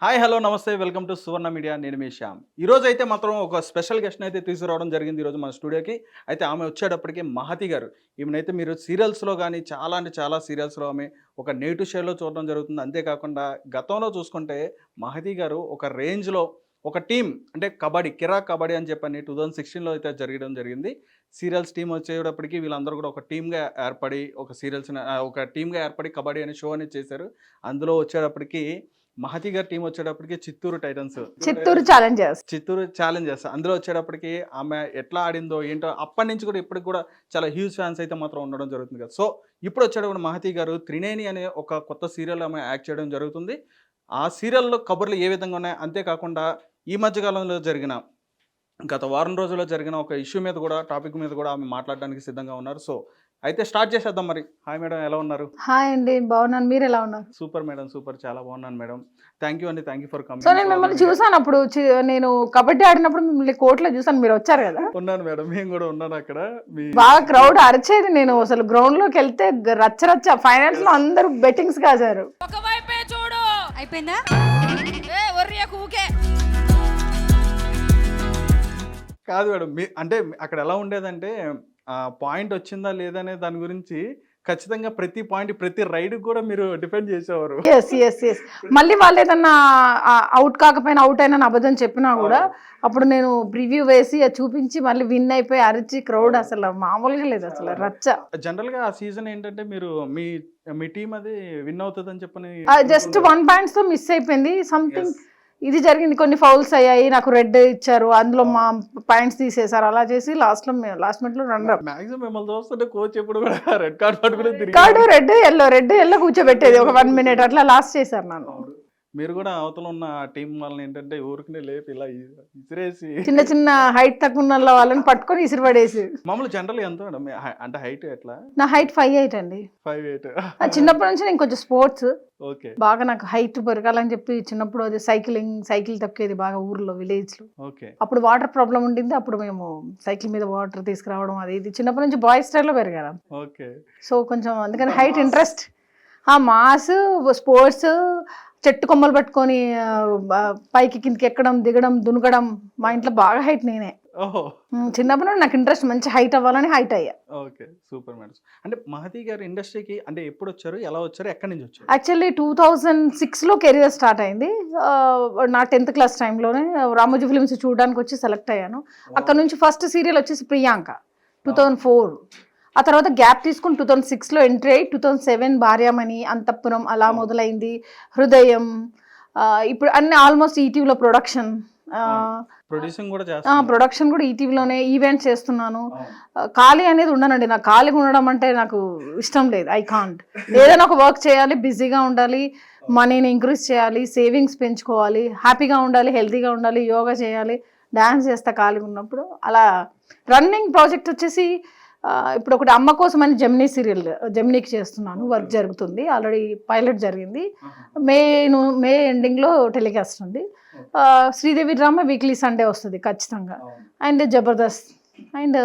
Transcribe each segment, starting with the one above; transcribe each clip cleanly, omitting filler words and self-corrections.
Hi hello నమస్తే welcome to Suvarna media. నేను మీ శ్యామ్. ఈరోజు అయితే మాత్రం ఒక స్పెషల్ గెస్ట్ని అయితే తీసుకురావడం జరిగింది ఈరోజు మన స్టూడియోకి. అయితే ఆమె వచ్చేటప్పటికి మహతి గారు. ఈమెనైతే మీరు సీరియల్స్లో కానీ చాలా అంటే చాలా సీరియల్స్లో ఆమె ఒక నేటివ్ షోలో చూడడం జరుగుతుంది. అంతేకాకుండా గతంలో చూసుకుంటే మహతి గారు ఒక రేంజ్లో ఒక టీం అంటే కబడ్డీ కిరాక్ కబడ్డీ అని చెప్పని 2016లో అయితే జరగడం జరిగింది. సీరియల్స్ టీం వచ్చేటప్పటికి వీళ్ళందరూ కూడా ఒక టీమ్గా ఏర్పడి ఒక టీమ్గా ఏర్పడి కబడ్డీ అనే షో అనేది చేశారు. అందులో వచ్చేటప్పటికి మహతి గారి టీం వచ్చేటప్పటికి చిత్తూరు టైటన్స్, చిత్తూరు ఛాలెంజర్స్ అందులో వచ్చేటప్పటికి ఆమె ఎట్లా ఆడిందో ఏంటో అప్పటి నుంచి కూడా ఇప్పటికి కూడా చాలా హ్యూజ్ ఫ్యాన్స్ అయితే మాత్రం ఉండడం జరుగుతుంది కదా. సో ఇప్పుడు వచ్చేటప్పుడు మహతి గారు త్రినేని అనే ఒక కొత్త సీరియల్ ఆమె యాక్ట్ చేయడం జరుగుతుంది. ఆ సీరియల్లో కబుర్లు ఏ విధంగా ఉన్నాయి, అంతేకాకుండా ఈ మధ్యకాలంలో గత వారం రోజుల్లో జరిగిన ఒక ఇష్యూ మీద కూడా టాపిక్ మీద కూడా ఆమె మాట్లాడడానికి సిద్ధంగా ఉన్నారు. సో అయితే స్టార్ట్ చేసేద్దాం మరి. హాయ్ మేడం, ఎలా ఉన్నారు? హాయ్ అండి, బాగున్నాను. మీరు ఎలా ఉన్నారు? సూపర్ మేడం, సూపర్, చాలా బాగున్నాను madam. Thank you for coming. So నేను మిమ్మల్ని చూసాను అప్పుడు, నేను కబడ్డీ ఆడినప్పుడు మిమ్మల్ని కోర్టులో చూసాను, మీరు వచ్చారు కదా. ఉన్నాను మేడం, మేము కూడా ఉన్నాను అక్కడ. బాగా క్రౌడ్ అరిచేది. నేను అసలు గ్రౌండ్ లోకి వెళ్తే రచ్చ ఫైనల్స్ లో అందరూ బెట్టింగ్స్ కాశారు. చూడు అయిపోయిందా కాదు మేడం, అంటే అక్కడ ఎలా ఉండేదంటే పాయింట్ వచ్చిందా లేదనే దాని గురించి ఖచ్చితంగా ప్రతి పాయింట్ ప్రతి రైడ్ కూడా మీరు డిఫెండ్ చేసేవారు. మళ్ళీ వాళ్ళు ఏదన్నా అవుట్ కాకపోయినా అవుట్ అయినా అబద్ధం చెప్పినా కూడా అప్పుడు నేను ప్రివ్యూ వేసి చూపించి మళ్ళీ విన్ అయిపోయి అరిచి క్రౌడ్ అసలు మామూలుగా లేదు, అసలు రచ్చ. జనరల్ గా ఆ సీజన్ ఏంటంటే మీరు మీ టీం అది విన్ అవుతుంది అని చెప్పని జస్ట్ 1 points తో మిస్ అయిపోయింది. సంథింగ్ ఇది జరిగింది, కొన్ని ఫౌల్స్ అయ్యాయి, నాకు రెడ్ ఇచ్చారు, అందులో మా పాయింట్స్ తీసేసారు. అలా చేసి లాస్ట్ మినిట్ లో రన్ మాక్సిమం మిమ్మల్ని చూస్తుంటే కోచ్ ఎప్పుడు కూడా రెడ్ కార్డ్ పట్టుకుని రెడ్ ఎల్లో కూర్చోబెట్టేది ఒక 1 minute అట్లా లాస్ట్ చేశారు నన్ను. మీరు కూడా అవతల ఉన్న టీం వాళ్ళని ఏంటంటే ఊరికి లేపి ఇలా ఇసిరేసి చిన్న హైట్ తక్కువ ఉన్న వాళ్ళని పట్టుకొని ఇసిరిపడేసి. మామూలు జనరల్ ఎంత అంటే హైట్ ఎట్లా? నా హైట్ 5'8" అండి. 5'8". చిన్నప్పటి నుంచి నేను కొంచెం స్పోర్ట్స్ ఓకే, బాగా నాకు హైట్ పెరగాలని చెప్పి చిన్నప్పుడు అది సైకిల్ తొక్కేది బాగా ఊర్లో విలేజ్ లో. ఓకే, అప్పుడు వాటర్ ప్రాబ్లం ఉండింది, అప్పుడు మేము సైకిల్ మీద వాటర్ తీసుకురావడం అది ఇది చిన్నప్పటి నుంచి బాయ్స్ స్టైల్లో పెరిగాను. ఓకే, సో కొంచెం అందుకని హైట్ ఇంట్రెస్ట్. మాస్ స్పోర్ట్స్, చెట్టు కొమ్మలు పట్టుకొని పైకి కిందకి ఎక్కడం దిగడం దునకడం. మా ఇంట్లో బాగా హైట్ నేనే. చిన్నప్పటి నుండి నాకు ఇంట్రెస్ట్, మంచి హైట్ అవ్వాలని హైట్ అయ్యా. Okay, super madam. అంటే మహతి గారు ఇండస్ట్రీకి అంటే ఎప్పుడు వచ్చారు, ఎలా వచ్చారు, ఎక్కడి నుంచి వచ్చారు? యాక్చువల్లీ 2006లో కెరియర్ స్టార్ట్ అయింది. నా 10th క్లాస్ టైంలోనే రామోజీ ఫిలిమ్స్ చూడడానికి వచ్చి సెలెక్ట్ అయ్యాను. అక్కడ నుంచి ఫస్ట్ సీరియల్ వచ్చేసి ప్రియాంక 2004. ఆ తర్వాత గ్యాప్ తీసుకుని 2006లో ఎంట్రీ అయ్యి 2007 భార్యామణి, అంతఃపురం అలా మొదలైంది. హృదయం, ఇప్పుడు అన్ని ఆల్మోస్ట్ ఈటీవీలో ప్రొడక్షన్ కూడా ఈటీవీలోనే ఈవెంట్స్ చేస్తున్నాను. ఖాళీ అనేది ఉండనండి, నాకు ఖాళీగా ఉండడం అంటే నాకు ఇష్టం లేదు. I can't. ఏదైనా ఒక వర్క్ చేయాలి, బిజీగా ఉండాలి, మనీని ఇంక్రీజ్ చేయాలి, సేవింగ్స్ పెంచుకోవాలి, హ్యాపీగా ఉండాలి, హెల్తీగా ఉండాలి, యోగా చేయాలి, డాన్స్ చేస్తా ఖాళీగా ఉన్నప్పుడు. అలా రన్నింగ్ ప్రాజెక్ట్ వచ్చేసి ఇప్పుడు ఒకటి అమ్మ కోసం అని జెమినీకి చేస్తున్నాను, వర్క్ జరుగుతుంది. ఆల్రెడీ పైలట్ జరిగింది, మే ఎండింగ్లో టెలికాస్ట్ ఉంది. శ్రీదేవి డ్రామా వీక్లీ సండే వస్తుంది ఖచ్చితంగా. And Jabardasth and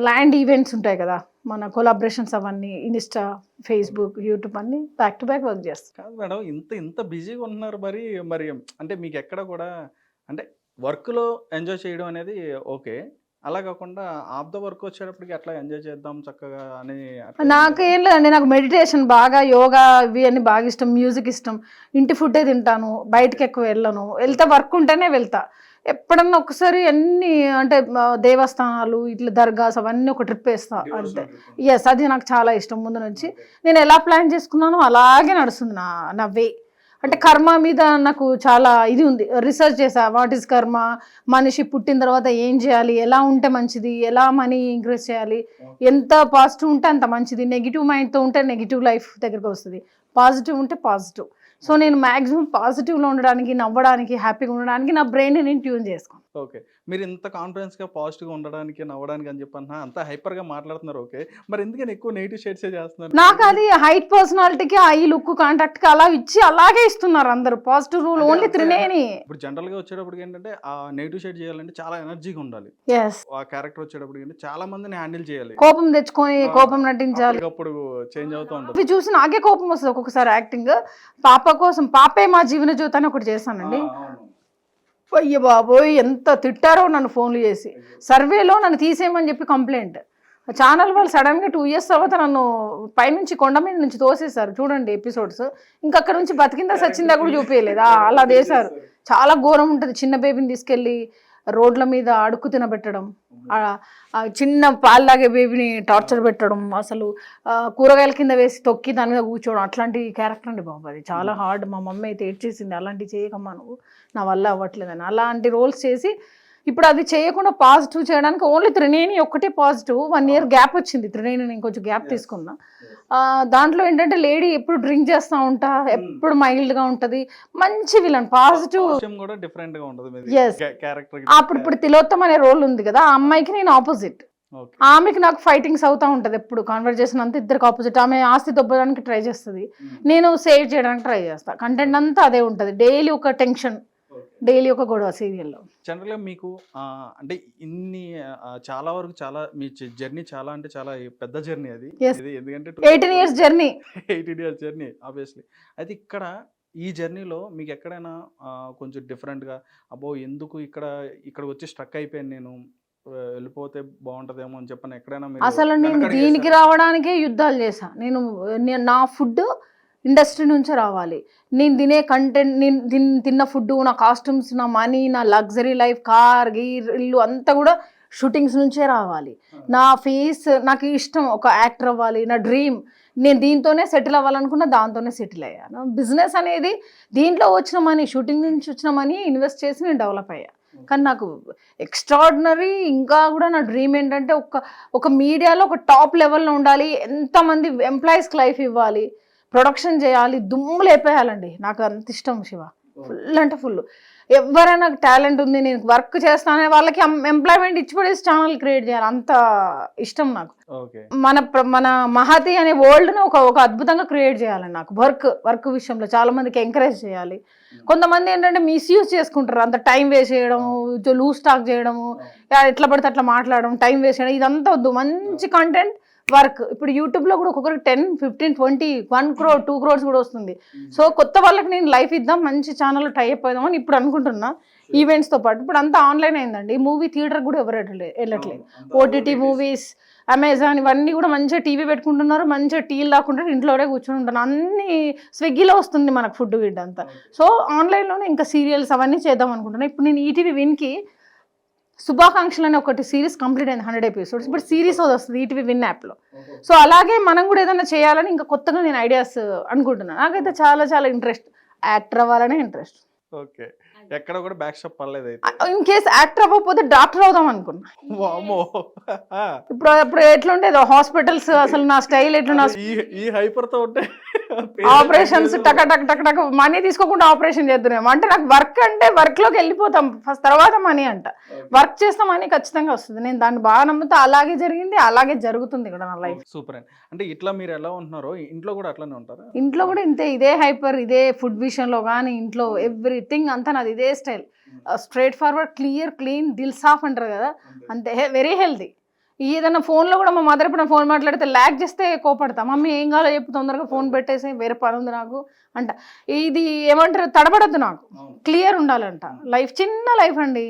land events ఉంటాయి కదా, మన కొలాబరేషన్స్ అవన్నీ ఇన్స్టా, ఫేస్బుక్, యూట్యూబ్ అన్ని బ్యాక్ టు బ్యాక్ వర్క్ చేస్తాను. కాదు మేడం, ఇంత బిజీగా ఉంటున్నారు మరి అంటే మీకు ఎక్కడ కూడా అంటే వర్క్లో ఎంజాయ్ చేయడం అనేది ఓకే, అలా కాకుండా ఆఫ్ ద వర్క్ వచ్చేటప్పటికి అట్లా ఎంజాయ్ చేద్దాం చక్కగా అని? నాకేం లేదండి, నాకు మెడిటేషన్ బాగా, యోగా ఇవి అన్ని బాగా ఇష్టం, మ్యూజిక్ ఇష్టం, ఇంటి ఫుడ్డే తింటాను, బయటకి ఎక్కువ వెళ్తే వర్క్ ఉంటేనే వెళ్తా. ఎప్పుడన్నా ఒకసారి అన్ని అంటే దేవస్థానాలు ఇట్లా దర్గాస్ అవన్నీ ఒక ట్రిప్ వేస్తా అంతే. అది నాకు చాలా ఇష్టం. ముందు నుంచి నేను ఎలా ప్లాన్ చేసుకున్నానో అలాగే నడుస్తుంది నా వే. అంటే కర్మ మీద నాకు చాలా ఇది ఉంది, రీసెర్చ్ చేసా. వాట్ ఈస్ కర్మ, మనిషి పుట్టిన తర్వాత ఏం చేయాలి, ఎలా ఉంటే మంచిది, ఎలా మనీ ఇంక్రీజ్ చేయాలి, ఎంత పాజిటివ్ ఉంటే అంత మంచిది, నెగిటివ్ మైండ్తో ఉంటే నెగిటివ్ లైఫ్ దగ్గరికి వస్తుంది, పాజిటివ్ ఉంటే పాజిటివ్. సో నేను మ్యాక్సిమం పాజిటివ్లో ఉండడానికి, నవ్వడానికి, హ్యాపీగా ఉండడానికి నా బ్రెయిన్ నేను ట్యూన్ చేసుకోను. ఓకే. మీరు ఇంత కాన్ఫిడెన్స్‌గా, పాజిటివ్‌గా ఉండడానికి, నవ్వడానికి అని చెప్పి అంటున్నా అంత హైపర్‌గా మాట్లాడుతున్నారు ఓకే. మరి ఎందుకని ఎక్కువ నెగెటివ్ షేడ్సే చేస్తున్నారు? నాకు అది హైట్ పర్సనాలిటీకి ఐ లుక్ కాంటాక్ట్కి అలా ఇచ్చి అలాగే ఇస్తున్నారు అందరు. పాజిటివ్ రూల్ ఓన్లీ త్రినేని. ఇప్పుడు జనరల్‌గా వచ్చేటప్పటికి ఏంటంటే ఆ నెగెటివ్ షేడ్ చేయాలంటే చాలా ఎనర్జీగా ఉండాలి. ఎస్. ఆ క్యారెక్టర్ వచ్చేటప్పటికి ఏంటంటే చాలా మందిని హ్యాండిల్ చేయాలి. కోపం తెచ్చుకొని కోపం నటించాలి. అప్పుడు చేంజ్ అవుతూ ఉంటుంది. అవి చూసి నాకే కోపం వస్తుంది ఒక్కొక్కసారి. యాక్టింగ్ పాప కోసం పాపే మా జీవన జ్యోతి అని ఒకటి చేశానండి. అయ్య బాబోయ్ ఎంత తిట్టారో నన్ను ఫోన్లు చేసి. సర్వేలో నన్ను తీసేయమని చెప్పి కంప్లైంట్. ఛానల్ వాళ్ళు సడన్గా 2 years తర్వాత నన్ను పైనుంచి కొండ మీద నుంచి తోసేశారు. చూడండి ఎపిసోడ్స్. ఇంకా అక్కడ నుంచి బతికిందా సచ్చిందా కూడా చూపించలేదు. అలా చేశారు. చాలా ఘోరం ఉంటుంది. చిన్న బేబీని తీసుకెళ్ళి రోడ్ల మీద అడుక్కు తినబెట్టడం, చిన్న పాలు తాగే బేబీని టార్చర్ పెట్టడం, అసలు కూరగాయల కింద వేసి తొక్కి దాని మీద కూర్చోవడం, అట్లాంటి క్యారెక్టర్ అండి బాబు. అది చాలా హార్డ్. మా మమ్మీ అయితే ఏడ్చేసింది, అలాంటివి చేయకమ్మా నువ్వు, నా వల్ల అవ్వట్లేదని. అలాంటి రోల్స్ చేసి ఇప్పుడు అది చేయకుండా పాజిటివ్ చేయడానికి ఓన్లీ త్రినేని ఒక్కటే పాజిటివ్. 1 year గ్యాప్ వచ్చింది. త్రినేని నేను కొంచెం గ్యాప్ తీసుకున్నా. దాంట్లో ఏంటంటే లేడీ ఎప్పుడు డ్రింక్ చేస్తూ ఉంటా, ఎప్పుడు మైల్డ్గా ఉంటుంది, మంచి విలన్, పాజిటివ్. కూడా డిఫరెంట్ గా ఉంటుంది Yes. క్యారెక్టర్. ఇప్పుడు తిలోత్తమ అనే రోల్ ఉంది కదా, ఆ అమ్మాయికి నేను ఆపోజిట్. ఆమెకి నాకు ఫైటింగ్స్ అవుతా ఉంటుంది ఎప్పుడు. కాన్వర్జేషన్ అంతా ఇద్దరికి ఆపోజిట్. ఆమె ఆస్తి దొబ్బడానికి ట్రై చేస్తుంది, నేను సేవ్ చేయడానికి ట్రై చేస్తాను. కంటెంట్ అంతా అదే ఉంటుంది. డైలీ ఒక టెన్షన్, డైలీ ఒక గొడవ సీరియల్లో. జనరల్గా మీకు అంటే ఇన్ని చాలా వరకు చాలా మీ జర్నీ చాలా అంటే చాలా పెద్ద జర్నీ అది. Yes. ఇది ఎందుకంటే 18 years journey. 18 years journey obviously. అయితే ఇక్కడ ఈ జర్నీలో మీకు ఎక్కడైనా కొంచెం డిఫరెంట్గా అబ్బో ఎందుకు ఇక్కడ వచ్చి స్ట్రక్ అయిపోయాను నేను, వెళ్ళిపోతే బాగుంటుందేమో అని చెప్పని ఎక్కడైనా మీరు అసలు నేను దీనికి రావడానికే యుద్ధాలు చేశా. నేను నా ఫుడ్ ఇండస్ట్రీ నుంచే రావాలి. నేను తినే కంటెంట్, నేను తిన్న ఫుడ్, నా కాస్ట్యూమ్స్, నా మనీ, నా లగ్జరీ లైఫ్, కార్ గీర్ ఇల్లు అంతా కూడా షూటింగ్స్ నుంచే రావాలి. నా ఫేస్ నాకు ఇష్టం, ఒక యాక్టర్ అవ్వాలి, నా డ్రీమ్. నేను దీంతోనే సెటిల్ అవ్వాలనుకున్నా, దాంతోనే సెటిల్ అయ్యాను. బిజినెస్ అనేది దీంట్లో వచ్చిన మనీ, షూటింగ్ నుంచి వచ్చిన మనీ ఇన్వెస్ట్ చేసి నేను డెవలప్ అయ్యా. కానీ నాకు ఎక్స్ట్రాడినరీ ఇంకా కూడా నా డ్రీమ్ ఏంటంటే ఒక మీడియాలో ఒక టాప్ లెవెల్లో ఉండాలి, ఎంతమంది ఎంప్లాయీస్కి లైఫ్ ఇవ్వాలి, ప్రొడక్షన్ చేయాలి, దుమ్ము లేపేయాలండి. నాకు అంత ఇష్టం శివ. ఫుల్ అంటే ఫుల్. ఎవరైనా టాలెంట్ ఉంది, నేను వర్క్ చేస్తానే వాళ్ళకి ఎంప్లాయ్మెంట్ ఇచ్చి పడేసి ఛానల్ క్రియేట్ చేయాలి, అంత ఇష్టం నాకు. మన మహతి అనే వరల్డ్ని ఒక అద్భుతంగా క్రియేట్ చేయాలండి నాకు. వర్క్ విషయంలో చాలా మందికి ఎంకరేజ్ చేయాలి. కొంతమంది ఏంటంటే మిస్యూజ్ చేసుకుంటారు, అంత టైం వేస్ట్ చేయడము, లూజ్ టాక్ చేయడము, ఎట్లా పడితే అట్లా మాట్లాడడం, టైం వేస్ట్ చేయడం, ఇదంతా వద్దు. మంచి కంటెంట్, వర్క్. ఇప్పుడు యూట్యూబ్లో కూడా ఒక్కొక్కరికి 10, 15, 20, 1 crore 2 crores కూడా వస్తుంది. సో కొత్త వాళ్ళకి నేను లైఫ్ ఇద్దాం, మంచి ఛానల్ టై అప్ అవుదామని ఇప్పుడు అనుకుంటున్నా. ఈవెంట్స్తో పాటు ఇప్పుడు అంతా ఆన్లైన్ అయిందండి. మూవీ థియేటర్ కూడా ఎవరు వెళ్ళట్లేదు. ఓటీటీ మూవీస్, అమెజాన్ ఇవన్నీ కూడా మంచిగా టీవీ పెట్టుకుంటున్నారు, మంచిగా టీలు రాకుండా ఇంట్లోనే కూర్చొని ఉంటాను. అన్ని స్విగ్గీలో వస్తుంది మనకు ఫుడ్ గిడ్ అంతా. సో ఆన్లైన్లోనే ఇంకా సీరియల్స్ అవన్నీ చేద్దాం అనుకుంటున్నాను. ఇప్పుడు నేను ఈటీవీ విన్కి శుభాకాంక్షలు అనే ఒకటి సిరీస్ కంప్లీట్ అయింది, 100 episodes. ఇప్పుడు సిరీస్ వస్తుంది ఈటీవీ విన్ యాప్లో. సో అలాగే మనం కూడా ఏదైనా చేయాలని ఇంకా కొత్తగా నేను ఐడియాస్ అనుకుంటున్నాను. నాకైతే చాలా చాలా ఇంట్రెస్ట్, యాక్టర్ అవ్వాలనే ఇంట్రెస్ట్. ఓకే. ఎక్కడ కూడా బ్యాక్ స్టెప్ పడలేదు. ఇన్ కేస్ యాక్టర్ అవ్వకపోతే డాక్టర్ అవుదాం అనుకున్నా. ఇప్పుడు ఎట్లుండేది హాస్పిటల్స్, అసలు నా స్టైల్ ఎట్లుండే, ఈ హైపర్ తో ఉంటే ఆపరేషన్స్ టక్ టక్ టక్ టక్ మనీ తీసుకోకుండా ఆపరేషన్ చేద్దాం అంటే నాకు వర్క్ అంటే వర్క్ లోకి వెళ్ళిపోతాం ఫస్ట్, తర్వాత మనీ అంట. వర్క్ చేస్తే మనీ ఖచ్చితంగా వస్తుంది. నేను దాన్ని బాగా నమ్ముతా. అలాగే జరిగింది, అలాగే జరుగుతుంది కూడా నా లైఫ్. సూపర్. అంటే ఇట్లా మీరు ఎలా ఉంటున్నారో ఇంట్లో కూడా అట్లానే ఉంటారు? ఇంట్లో కూడా ఇంతే, ఇదే హైపర్, ఇదే ఫుడ్ విషయంలో కానీ ఇంట్లో ఎవ్రీథింగ్ అంతా నాది ఇదే style. Straight forward, clear, clean, దిల్ సాఫ్ అంటారు కదా, అంతే. Very healthy. ఏదైనా ఫోన్లో కూడా మా మదర్ ఇప్పుడు ఫోన్ మాట్లాడితే ల్యాగ్ చేస్తే కోపడతా. మమ్మీ ఏం కావాలో చెప్పు, తొందరగా ఫోన్ పెట్టేసి, వేరే పని ఉంది నాకు అంట. ఇది ఏమంటారు, తడబడద్దు, నాకు క్లియర్ ఉండాలంట. లైఫ్ చిన్న లైఫ్ అండి,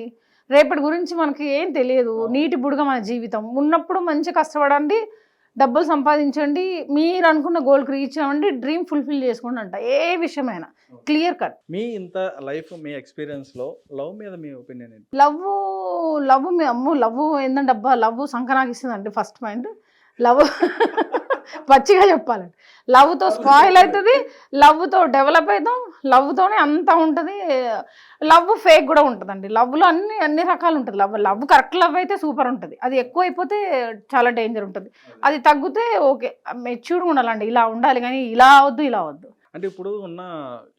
రేపటి గురించి మనకి ఏం తెలియదు. నీటి బుడుగ మన జీవితం. ఉన్నప్పుడు మంచి కష్టపడండి, డబ్బులు సంపాదించండి, మీరు అనుకున్న గోల్కి రీచ్ అవ్వండి, డ్రీమ్ ఫుల్ఫిల్ చేసుకోండి అంట. ఏ విషయమైనా క్లియర్ కట్. మీ ఇంత లైఫ్, మీ ఎక్స్పీరియన్స్లో లవ్ మీద మీ ఒపీనియన్ ఏంటి? లవ్ మీ అమ్ము, లవ్ ఏంటంటే అబ్బా, లవ్ సంకనాగిస్తుందండి. ఫస్ట్ పాయింట్ లవ్ పచ్చిగా చెప్పాలండి. లవ్తో స్పాయిల్ అవుతుంది, లవ్తో డెవలప్ అవుతాం, లవ్తోనే అంతా ఉంటుంది. లవ్ ఫేక్ కూడా ఉంటుందండి. లవ్లో అన్ని రకాలు ఉంటుంది. లవ్ కరెక్ట్ లవ్ అయితే సూపర్ ఉంటుంది. అది ఎక్కువ అయిపోతే చాలా డేంజర్ ఉంటుంది. అది తగ్గితే ఓకే, మెచ్యూర్గా ఉండాలండి. ఇలా ఉండాలి కానీ ఇలా వద్దు, ఇలా వద్దు. అంటే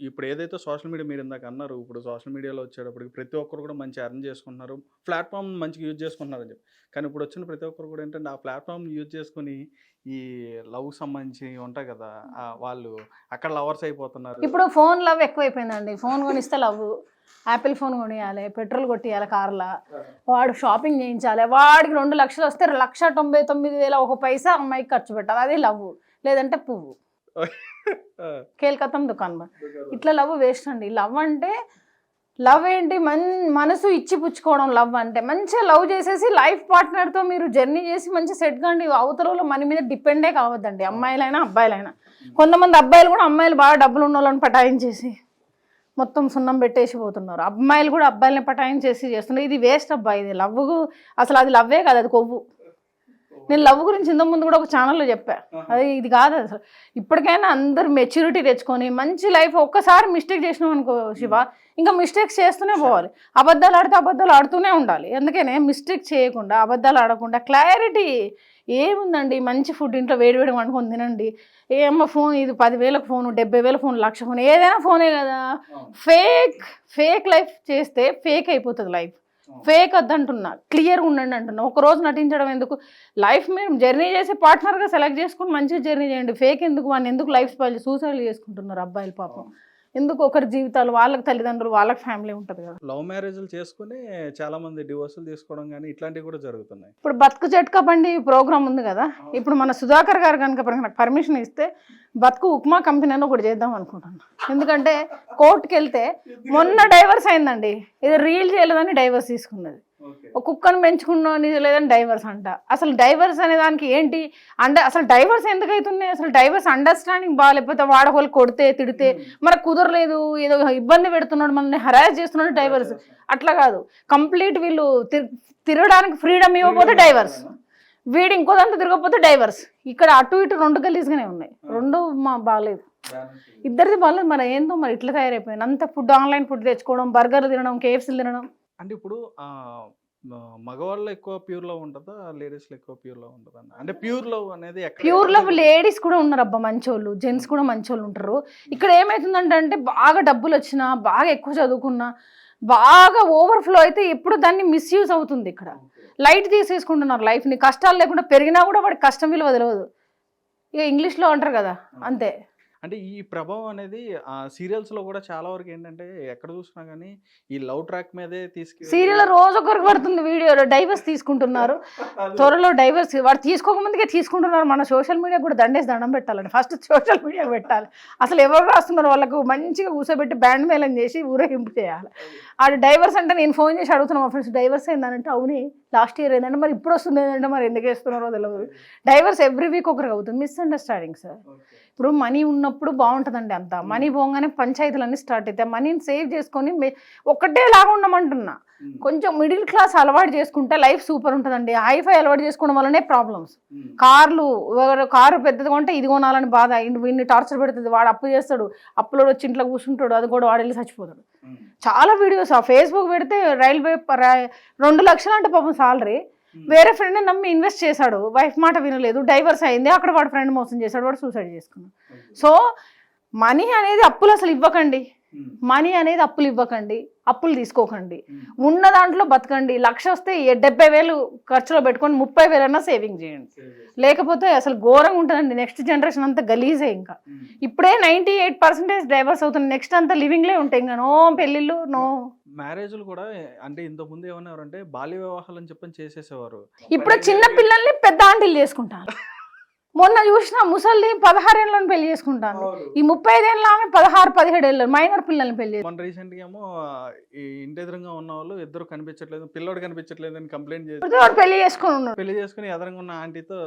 ఇప్పుడు ఏదైతే సోషల్ మీడియా మీరు ఇందాక అన్నారు, ఇప్పుడు సోషల్ మీడియాలో వచ్చేటప్పటికి ప్రతి ఒక్కరు కూడా మంచి ఎర్న్ చేసుకుంటున్నారు, ప్లాట్ఫామ్ మంచిగా యూజ్ చేసుకుంటున్నారు అని చెప్పి. కానీ ఇప్పుడు వచ్చిన ప్రతి ఒక్కరు కూడా ఏంటంటే ఆ ప్లాట్ఫామ్ యూజ్ చేసుకొని ఈ లవ్ సంబంధించి ఉంటాయి కదా, వాళ్ళు అక్కడ లవర్స్ అయిపోతున్నారు. ఇప్పుడు ఫోన్ లవ్ ఎక్కువైపోయిందండి. ఫోన్ కొనిస్తే లవ్, యాపిల్ ఫోన్ కొనియాలి, పెట్రోల్ కొట్టియాలి కార్లా, వాడు షాపింగ్ చేయించాలి, వాడికి 2 లక్షలు వస్తే 1,99,000 ఒక పైసా అమ్మాయికి ఖర్చు పెట్టాలి, అది లవ్. లేదంటే పువ్వు కేల్కతం దుకాణం. ఇట్లా లవ్ వేస్ట్ అండి. లవ్ అంటే లవ్ ఏంటి, మనసు ఇచ్చి పుచ్చుకోవడం లవ్ అంటే. మంచిగా లవ్ చేసేసి లైఫ్ పార్ట్నర్తో మీరు జర్నీ చేసి మంచిగా సెట్ కాండి. అవతలలో మన మీద డిపెండే కావద్దండి, అమ్మాయిలైనా అబ్బాయిలైనా. కొంతమంది అబ్బాయిలు కూడా అమ్మాయిలు బాగా డబ్బులు ఉన్న వాళ్ళని పటాయించేసి మొత్తం సున్నం పెట్టేసి పోతున్నారు. అమ్మాయిలు కూడా అబ్బాయిలని పటాయించేసి చేస్తున్నారు. ఇది వేస్ట్ అబ్బాయి, ఇది లవ్ అసలు అది లవ్వే కాదు, అది కొవ్వు. నేను లవ్ గురించి ఇంతకుముందు కూడా ఒక ఛానల్లో చెప్పా, అది ఇది కాదు అసలు. ఇప్పటికైనా అందరు మెచ్యూరిటీ తెచ్చుకొని మంచి లైఫ్. ఒక్కసారి మిస్టేక్ చేసినాం అనుకో శివ, ఇంకా మిస్టేక్స్ చేస్తూనే పోవాలి. అబద్ధాలు ఆడితే అబద్ధాలు ఆడుతూనే ఉండాలి. అందుకనే మిస్టేక్ చేయకుండా, అబద్ధాలు ఆడకుండా క్లారిటీ ఏముందండి. మంచి ఫుడ్ ఇంట్లో వేడివేడి వండుకొని తినండి. ఏమో ఫోన్, ఇది 10,000 ఫోను, 70,000 ఫోన్, 1,00,000 ఫోన్, ఏదైనా ఫోనే కదా. ఫేక్ లైఫ్ చేస్తే ఫేక్ అయిపోతుంది లైఫ్. ఫేక్ వద్దంటున్నా, క్లియర్గా ఉండండి అంటున్నా. ఒకరోజు నటించడం ఎందుకు? లైఫ్ మీరు జర్నీ చేసే పార్ట్నర్గా సెలెక్ట్ చేసుకుని మంచిగా జర్నీ చేయండి. ఫేక్ ఎందుకు? వాడిని ఎందుకు లైఫ్ స్పాయిల్ సూసైడ్ చేసుకుంటున్నారు అబ్బాయిలు పాపం. ఎందుకు? ఒకరి జీవితాలు, వాళ్ళకి తల్లిదండ్రులు, వాళ్ళకి ఫ్యామిలీ ఉంటుంది కదా. లవ్ మ్యారేజ్లు చేసుకుని చాలా మంది డివోర్సులు తీసుకోవడం కానీ ఇట్లాంటివి కూడా జరుగుతున్నాయి. ఇప్పుడు బతుకు జట్కా బండి ప్రోగ్రామ్ ఉంది కదా, ఇప్పుడు మన సుధాకర్ గారు కనుక నాకు పర్మిషన్ ఇస్తే బతుకు ఉప్మా కంపెనీ అని ఒకటి చేద్దాం అనుకుంటున్నాను. ఎందుకంటే కోర్టుకి వెళ్తే మొన్న డైవర్స్ అయిందండి, ఇది రీల్ చేయలేదని డైవర్స్ తీసుకున్నది. ఒక కుక్కను పెంచుకున్నాను లేదని డైవర్స్ అంట. అసలు డైవర్స్ అనే దానికి ఏంటి అంటే, అసలు డైవర్స్ ఎందుకు అవుతున్నాయి? అసలు డైవర్స్ అండర్స్టాండింగ్ బాగాలేకపోతే వాడకోళ్ళు కొడితే తిడితే మనకు కుదరలేదు, ఏదో ఇబ్బంది పెడుతున్నాడు, మనల్ని హరాస్ చేస్తున్నాడు డైవర్స్. అట్లా కాదు, కంప్లీట్ వీళ్ళు తిరగడానికి ఫ్రీడమ్ ఇవ్వకపోతే డైవర్స్, వీడు ఇంకో దాంట్లో తిరగకపోతే డైవర్స్. ఇక్కడ అటు ఇటు 2 గలీజ్గానే ఉన్నాయి, 2 బాగాలేదు, ఇద్దరిది బాగాలేదు. మరి ఏందో మరి ఇట్లా తయారైపోయింది. అంత ఫుడ్ ఆన్లైన్ ఫుడ్ తెచ్చుకోవడం, బర్గర్లు తినడం, కేఎఫ్సీలు తినడం. అంటే ఇప్పుడు మగవాళ్ళు ఎక్కువ ప్యూర్ లవ్ ఉంటుందా, లేడీస్లో ఎక్కువ ప్యూర్ లవ్ ఉంటుందా? అంటే ప్యూర్ లవ్ అనేది ప్యూర్ లవ్ లేడీస్ కూడా ఉన్నారు అబ్బా, మంచోళ్ళు, జెంట్స్ కూడా మంచోళ్ళు ఉంటారు. ఇక్కడ ఏమవుతుందంటే బాగా డబ్బులు వచ్చినా, బాగా ఎక్కువ చదువుకున్నా, బాగా ఓవర్ఫ్లో అయితే ఎప్పుడు దాన్ని మిస్యూజ్ అవుతుంది. ఇక్కడ లైట్ తీసేసుకుంటున్నారు లైఫ్ని. కష్టాలు లేకుండా పెరిగినా కూడా వాడికి కష్టం విలువ తెలియదు. ఇక ఇంగ్లీష్లో అంటారు కదా, అంతే. అంటే ఈ ప్రభావం అనేది సీరియల్స్లో కూడా చాలా వరకు ఏంటంటే ఎక్కడ చూసినా కానీ ఈ లవ్ ట్రాక్ మీదే సీరియల్ రోజు ఒకరికి పడుతుంది వీడియోలో. డైవర్స్ తీసుకుంటున్నారు, త్వరలో డైవర్స్ వాడు తీసుకోకముందుకే తీసుకుంటున్నారు. మన సోషల్ మీడియా కూడా దండం పెట్టాలండి. ఫస్ట్ సోషల్ మీడియా పెట్టాలి. అసలు ఎవరు రాస్తున్నారు వాళ్ళకు మంచిగా కూర్చోబెట్టి బ్యాండ్ మేళం చేసి ఊరేగింపు చేయాలి. ఆడు డైవర్స్ అంటే నేను ఫోన్ చేసి అడుగుతున్నాను మా ఫ్రెండ్స్, డైవర్స్ ఏంటంటే అవును లాస్ట్ ఇయర్ ఏంటంటే మరి ఇప్పుడు వస్తుంది ఏంటంటే మరి ఎందుకు వేస్తున్నారో తెలియదు. డైవర్స్ ఎవ్రీ వీక్ ఒకరికి అవుతుంది. Misunderstanding sir. ఇప్పుడు మనీ ఉన్నప్పుడు బాగుంటుందండి, అంతా మనీ పోగానే పంచాయతీలన్నీ స్టార్ట్ అవుతాయి. మనీని సేవ్ చేసుకొని ఒకటే లాగా ఉండమంటున్నా. కొంచెం మిడిల్ క్లాస్ అలవాటు చేసుకుంటే లైఫ్ సూపర్ ఉంటుందండి. హైఫై అలవాటు చేసుకోవడం వల్లనే ప్రాబ్లమ్స్. కారు పెద్దది కొంటే ఇది కొనాలని బాధ, వీడిని టార్చర్ పెడుతుంది, వాడు అప్పు చేస్తాడు, అప్పులో వచ్చి ఇంట్లో కూర్చుంటాడు, అది కూడా వాడు వెళ్ళి చచ్చిపోతాడు. చాలా వీడియోస్ ఫేస్బుక్ పెడితే రైల్వే 2 లక్షలు అంటే పాపం సాలరీ, వేరే ఫ్రెండ్ నమ్మి ఇన్వెస్ట్ చేశాడు, వైఫ్ మాట వినలేదు, డైవర్స్ అయింది, అక్కడ వాడు ఫ్రెండ్ మోసం చేశాడు, వాడు సూసైడ్ చేసుకున్నాడు. సో మనీ అనేది అప్పులు అసలు ఇవ్వకండి, మనీ అనేది అప్పులు ఇవ్వకండి, అప్పులు తీసుకోకండి, ఉన్న దాంట్లో బతకండి. 1,00,000 వస్తే 70,000 ఖర్చులో పెట్టుకొని 30,000 అన్నా సేవింగ్ చేయండి. లేకపోతే అసలు ఘోరంగా ఉంటుందండి. నెక్స్ట్ జనరేషన్ అంతా గలీజే. ఇంకా ఇప్పుడే 98% డైవర్స్ అవుతుంది, నెక్స్ట్ అంతా లివింగ్లే ఉంటాయి. ఇంకా నో పెళ్ళిళ్ళు, నో మ్యారేజ్లు కూడా. అంటే ఇంతకుముందు ఏమన్నారంటే బాల్య వివాహాలు అని చెప్పని చేసేసేవారు. ఇప్పుడు చిన్న పిల్లల్ని పెద్ద ఆంటీలు చేసుకుంటారు. మొన్న చూసిన ముసలి 16 ఏళ్ళని పెళ్లి చేసుకుంటాను, ఈ 35 ఏళ్ళ ఆమె 16-17 ఏళ్ళు మైనర్ పిల్లల్ని పెళ్లి. మన రీసెంట్ గా ఏమో ఈ ఇంటి ఎదురుగా ఉన్న వాళ్ళు ఇద్దరు కనిపించట్లేదు, పిల్లోడు కనిపించట్లేదు అని కంప్లైంట్ చేసి పెళ్లి చేసుకుని ఉన్నాడు. పెళ్లి చేసుకుని ఎదురుగా ఉన్న ఆంటీతో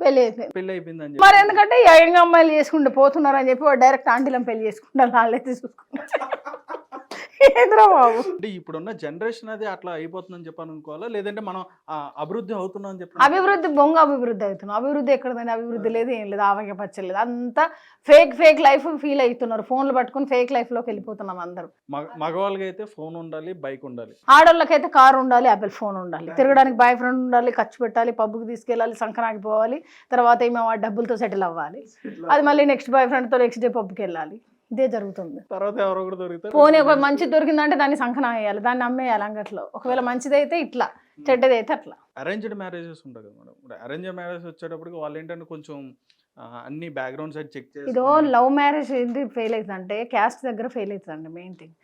పెళ్లి అయిపోయింది అని. మరి ఎందుకంటే యంగ్ అమ్మాయిలు చేసుకుంటే పోతున్నారు అని చెప్పి డైరెక్ట్ ఆంటీలను పెళ్లి చేసుకుంటారు, వాళ్ళైతే చూసుకుంటారు. బాబు అంటే ఇప్పుడున్న జనరేషన్ అది అట్లా అయిపోతుందని చెప్పని అనుకోవాలా, లేదంటే మనం అభివృద్ధి అవుతున్నాం అని చెప్పి? అభివృద్ధి బొంగ అభివృద్ధి అవుతున్నాం. అభివృద్ధి ఎక్కడదని అభివృద్ధి లేదు, ఏం లేదు, ఆవగా పచ్చలేదు, అంతా ఫేక్ లైఫ్ ఫీల్ అవుతున్నారు. ఫోన్లు పట్టుకుని ఫేక్ లైఫ్ లోకి వెళ్ళిపోతున్నాం అందరూ. మగవాళ్ళకి అయితే ఫోన్ ఉండాలి, బైక్ ఉండాలి, ఆడవాళ్ళకైతే కారు ఉండాలి, యాపిల్ ఫోన్ ఉండాలి, తిరగడానికి బాయ్ ఫ్రెండ్ ఉండాలి, ఖర్చు పెట్టాలి, పబ్బుకి తీసుకెళ్ళాలి, సంక్రాంతికి పోవాలి, తర్వాత ఏమో డబ్బులతో సెటిల్ అవ్వాలి, అది మళ్ళీ నెక్స్ట్ బాయ్ ఫ్రెండ్తో నెక్స్ట్ డే పబ్కి వెళ్ళాలి. ఇదే జరుగుతుంది. తర్వాత ఎవరో కూడా దొరుకుతారు. పోనీ ఒక మంచిది దొరికిందంటే దాన్ని సంకనం వేయాలి, దాన్ని అమ్మేయాలి అంగట్లో. ఒకవేళ మంచిదైతే ఇట్లా, చెడ్డదైతే అట్లా. అరేంజ్డ్ మ్యారేజెస్ ఉంటాయి కదా మేడం. ఇప్పుడు అరేంజ్డ్ మ్యారేజ్ వచ్చేటప్పటికి వాళ్ళు ఏంటంటే కొంచెం అన్ని బ్యాక్గ్రౌండ్ సైడ్ చెక్ చేసి ఇదో లవ్ మ్యారేజ్ ఏంటి ఫెయిల్ అవుతుందంటే క్యాస్ట్ దగ్గర ఫెయిల్ అవుతుందండి. మెయిన్ థింగ్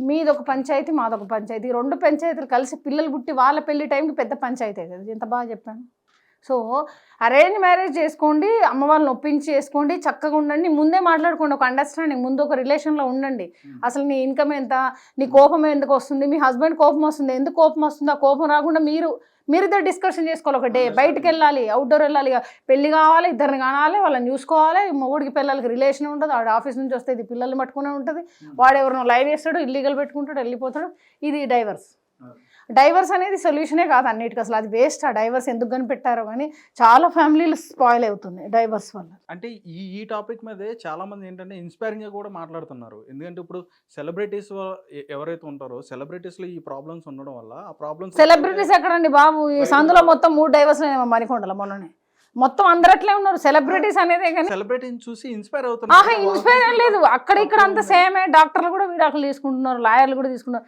మీదొక పంచాయతీ మాదొక పంచాయతీ, రెండు పంచాయతీలు కలిసి పిల్లలు పుట్టి వాళ్ళ పెళ్లి టైంకి పెద్ద పంచాయతీ అవుతుంది. ఎంత బాగా చెప్పాను. సో అరేంజ్ మ్యారేజ్ చేసుకోండి, అమ్మ వాళ్ళని ఒప్పించి చేసుకోండి, చక్కగా ఉండండి, ముందే మాట్లాడుకోండి, ఒక అండర్స్టాండింగ్, ముందు ఒక రిలేషన్లో ఉండండి. అసలు నీ ఇన్కమ్ ఎంత, నీ కోపం ఎందుకు వస్తుంది, మీ హస్బెండ్ కోపం వస్తుంది, ఎందుకు కోపం వస్తుంది, ఆ కోపం రాకుండా మీరిద్దరు డిస్కషన్ చేసుకోవాలి. ఒక డే బయటకు వెళ్ళాలి, అవుట్డోర్ వెళ్ళాలి, పెళ్లి కావాలి, ఇద్దరిని కానాలి, వాళ్ళని చూసుకోవాలి. మొగుడికి పిల్లలకి రిలేషన్ ఉంటుంది, వాడు ఆఫీస్ నుంచి వస్తే ఇది పిల్లల్ని పట్టుకునే ఉంటుంది, వాడు ఎవరినో లైన్ వేస్తాడు, ఇల్లీగల్ పెట్టుకుంటాడు, వెళ్ళిపోతాడు. ఇది డైవర్స్ అనేది సొల్యూషనే కాదు అన్నిటికీ. అసలు అది వేస్ట్. ఆ డైవర్స్ ఎందుకు కనిపెట్టారో కానీ చాలా ఫ్యామిలీలు స్పాయిల్ అవుతుంది డైవర్స్ వల్ల. అంటే ఈ టాపిక్ మీదే చాలా మంది ఏంటంటే ఇన్స్పైరింగ్ గా కూడా మాట్లాడుతున్నారు. ఎందుకంటే ఇప్పుడు సెలబ్రిటీస్ ఎవరైతే ఉంటారో సెలబ్రిటీస్ లో ఈ ప్రాబ్లమ్స్ ఉండడం వల్ల ఆ ప్రాబ్లమ్స్ సెలబ్రిటీస్ ఎక్కడండి బాబు, ఈ సందులో మొత్తం 3 డైవర్స్ మణికొండల మొన్ననే మొత్తం అందరు అట్లే ఉన్నారు. సెలబ్రిటీస్ అనేదే కానీ సెలబ్రిటీని చూసి ఇన్స్పైర్ అవుతున్నారు. ఇన్స్పైర్ ఏం లేదు, అక్కడ ఇక్కడ అంతా సేమే. డాక్టర్లు కూడా విడాకులు తీసుకుంటున్నారు, లాయర్లు కూడా తీసుకున్నారు.